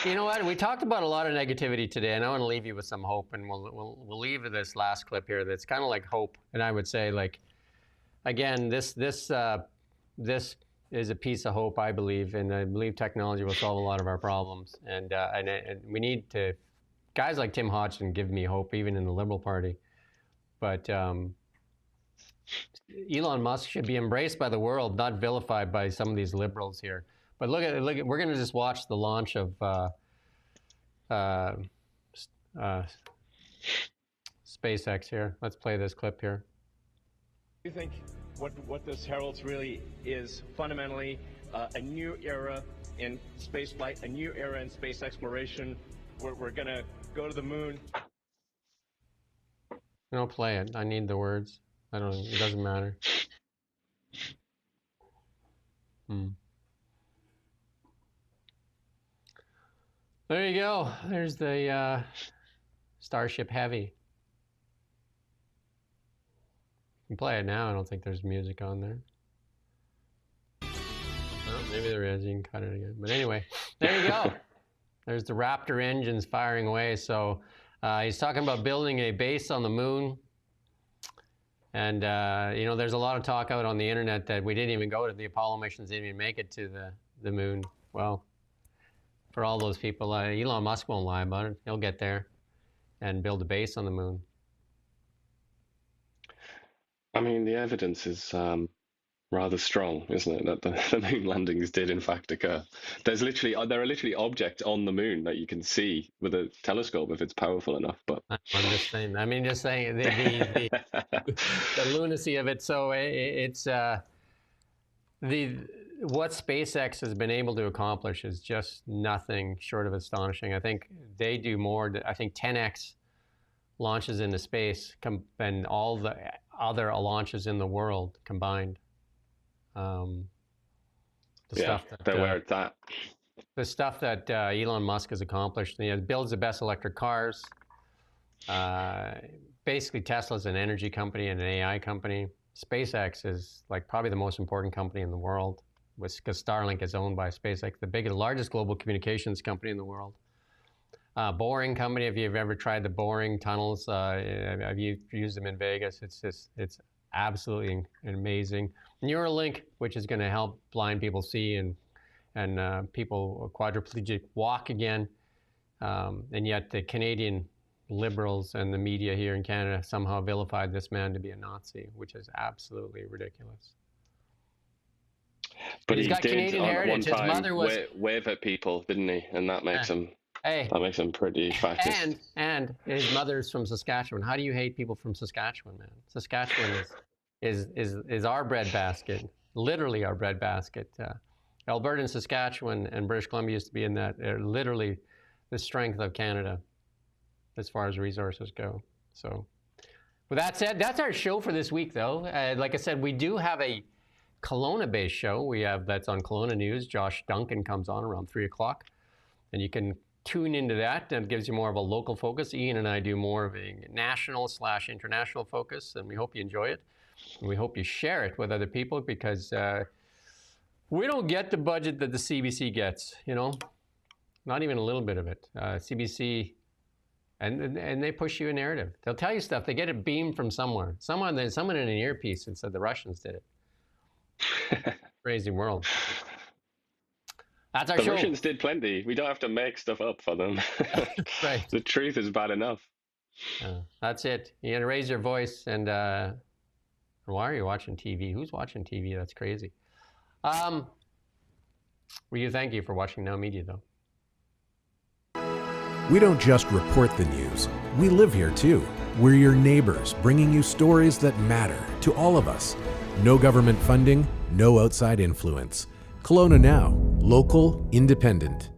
You know what? We talked about a lot of negativity today, and I want to leave you with some hope. And we'll leave with this last clip here. That's kind of like hope. And I would say, like, again, this is a piece of hope, I believe, and I believe technology will solve a lot of our problems. And we need to, guys like Tim Hodgson give me hope, even in the Liberal Party. But Elon Musk should be embraced by the world, not vilified by some of these liberals here. But look at we're going to just watch the launch of SpaceX here. Let's play this clip here. Do you think what this heralds really is fundamentally a new era in space flight, a new era in space exploration? We're going to go to the moon. Don't play it. I need the words. I don't. It doesn't matter. There you go. There's the Starship Heavy. You can play it now. I don't think there's music on there. Well, maybe there is. You can cut it again. But anyway, there you go. There's the Raptor engines firing away. So he's talking about building a base on the moon. And, you know, there's a lot of talk out on the internet that we didn't even go to the Apollo missions, didn't even make it to the moon. Well, for all those people, Elon Musk won't lie about it. He'll get there and build a base on the moon. I mean, the evidence is rather strong, isn't it, that the moon landings did in fact occur. There are literally objects on the moon that you can see with a telescope if it's powerful enough. But I'm just saying. I mean, just saying the lunacy of it. So it's what SpaceX has been able to accomplish is just nothing short of astonishing. I think they do more. I think 10x launches into space than all the other launches in the world combined. The stuff that Elon Musk has accomplished. He builds the best electric cars. Basically, Tesla's an energy company and an AI company. SpaceX is like probably the most important company in the world, because Starlink is owned by SpaceX, the largest global communications company in the world. Boring company, if you've ever tried the boring tunnels, I've used them in Vegas. It's absolutely amazing. Neuralink, which is going to help blind people see and people quadriplegic walk again. And yet the Canadian liberals and the media here in Canada somehow vilified this man to be a Nazi, which is absolutely ridiculous. But he's got did Canadian heritage. His mother was wave at people, didn't he? And that makes him. Hey, that makes him pretty fascist. And his mother's from Saskatchewan. How do you hate people from Saskatchewan, man? Saskatchewan is our bread basket, literally our bread basket. Alberta and Saskatchewan and British Columbia used to be in that. They're literally the strength of Canada as far as resources go. So with that said, that's our show for this week, though. Like I said, we do have a Kelowna-based show. That's on Kelowna News. Josh Duncan comes on around 3 o'clock, and you can tune into that, and it gives you more of a local focus. Ian and I do more of a national/international focus, and we hope you enjoy it. And we hope you share it with other people, because we don't get the budget that the CBC gets, you know, not even a little bit of it. CBC, and they push you a narrative. They'll tell you stuff. They get it beamed from somewhere. Someone in an earpiece and said the Russians did it. Crazy world. That's our show. The Russians did plenty. We don't have to make stuff up for them. Right. The truth is bad enough. That's it. You got to raise your voice. And why are you watching TV? Who's watching TV? That's crazy. We do thank you for watching Now Media, though. We don't just report the news. We live here, too. We're your neighbors, bringing you stories that matter to all of us. No government funding, no outside influence. Kelowna Now, local, independent.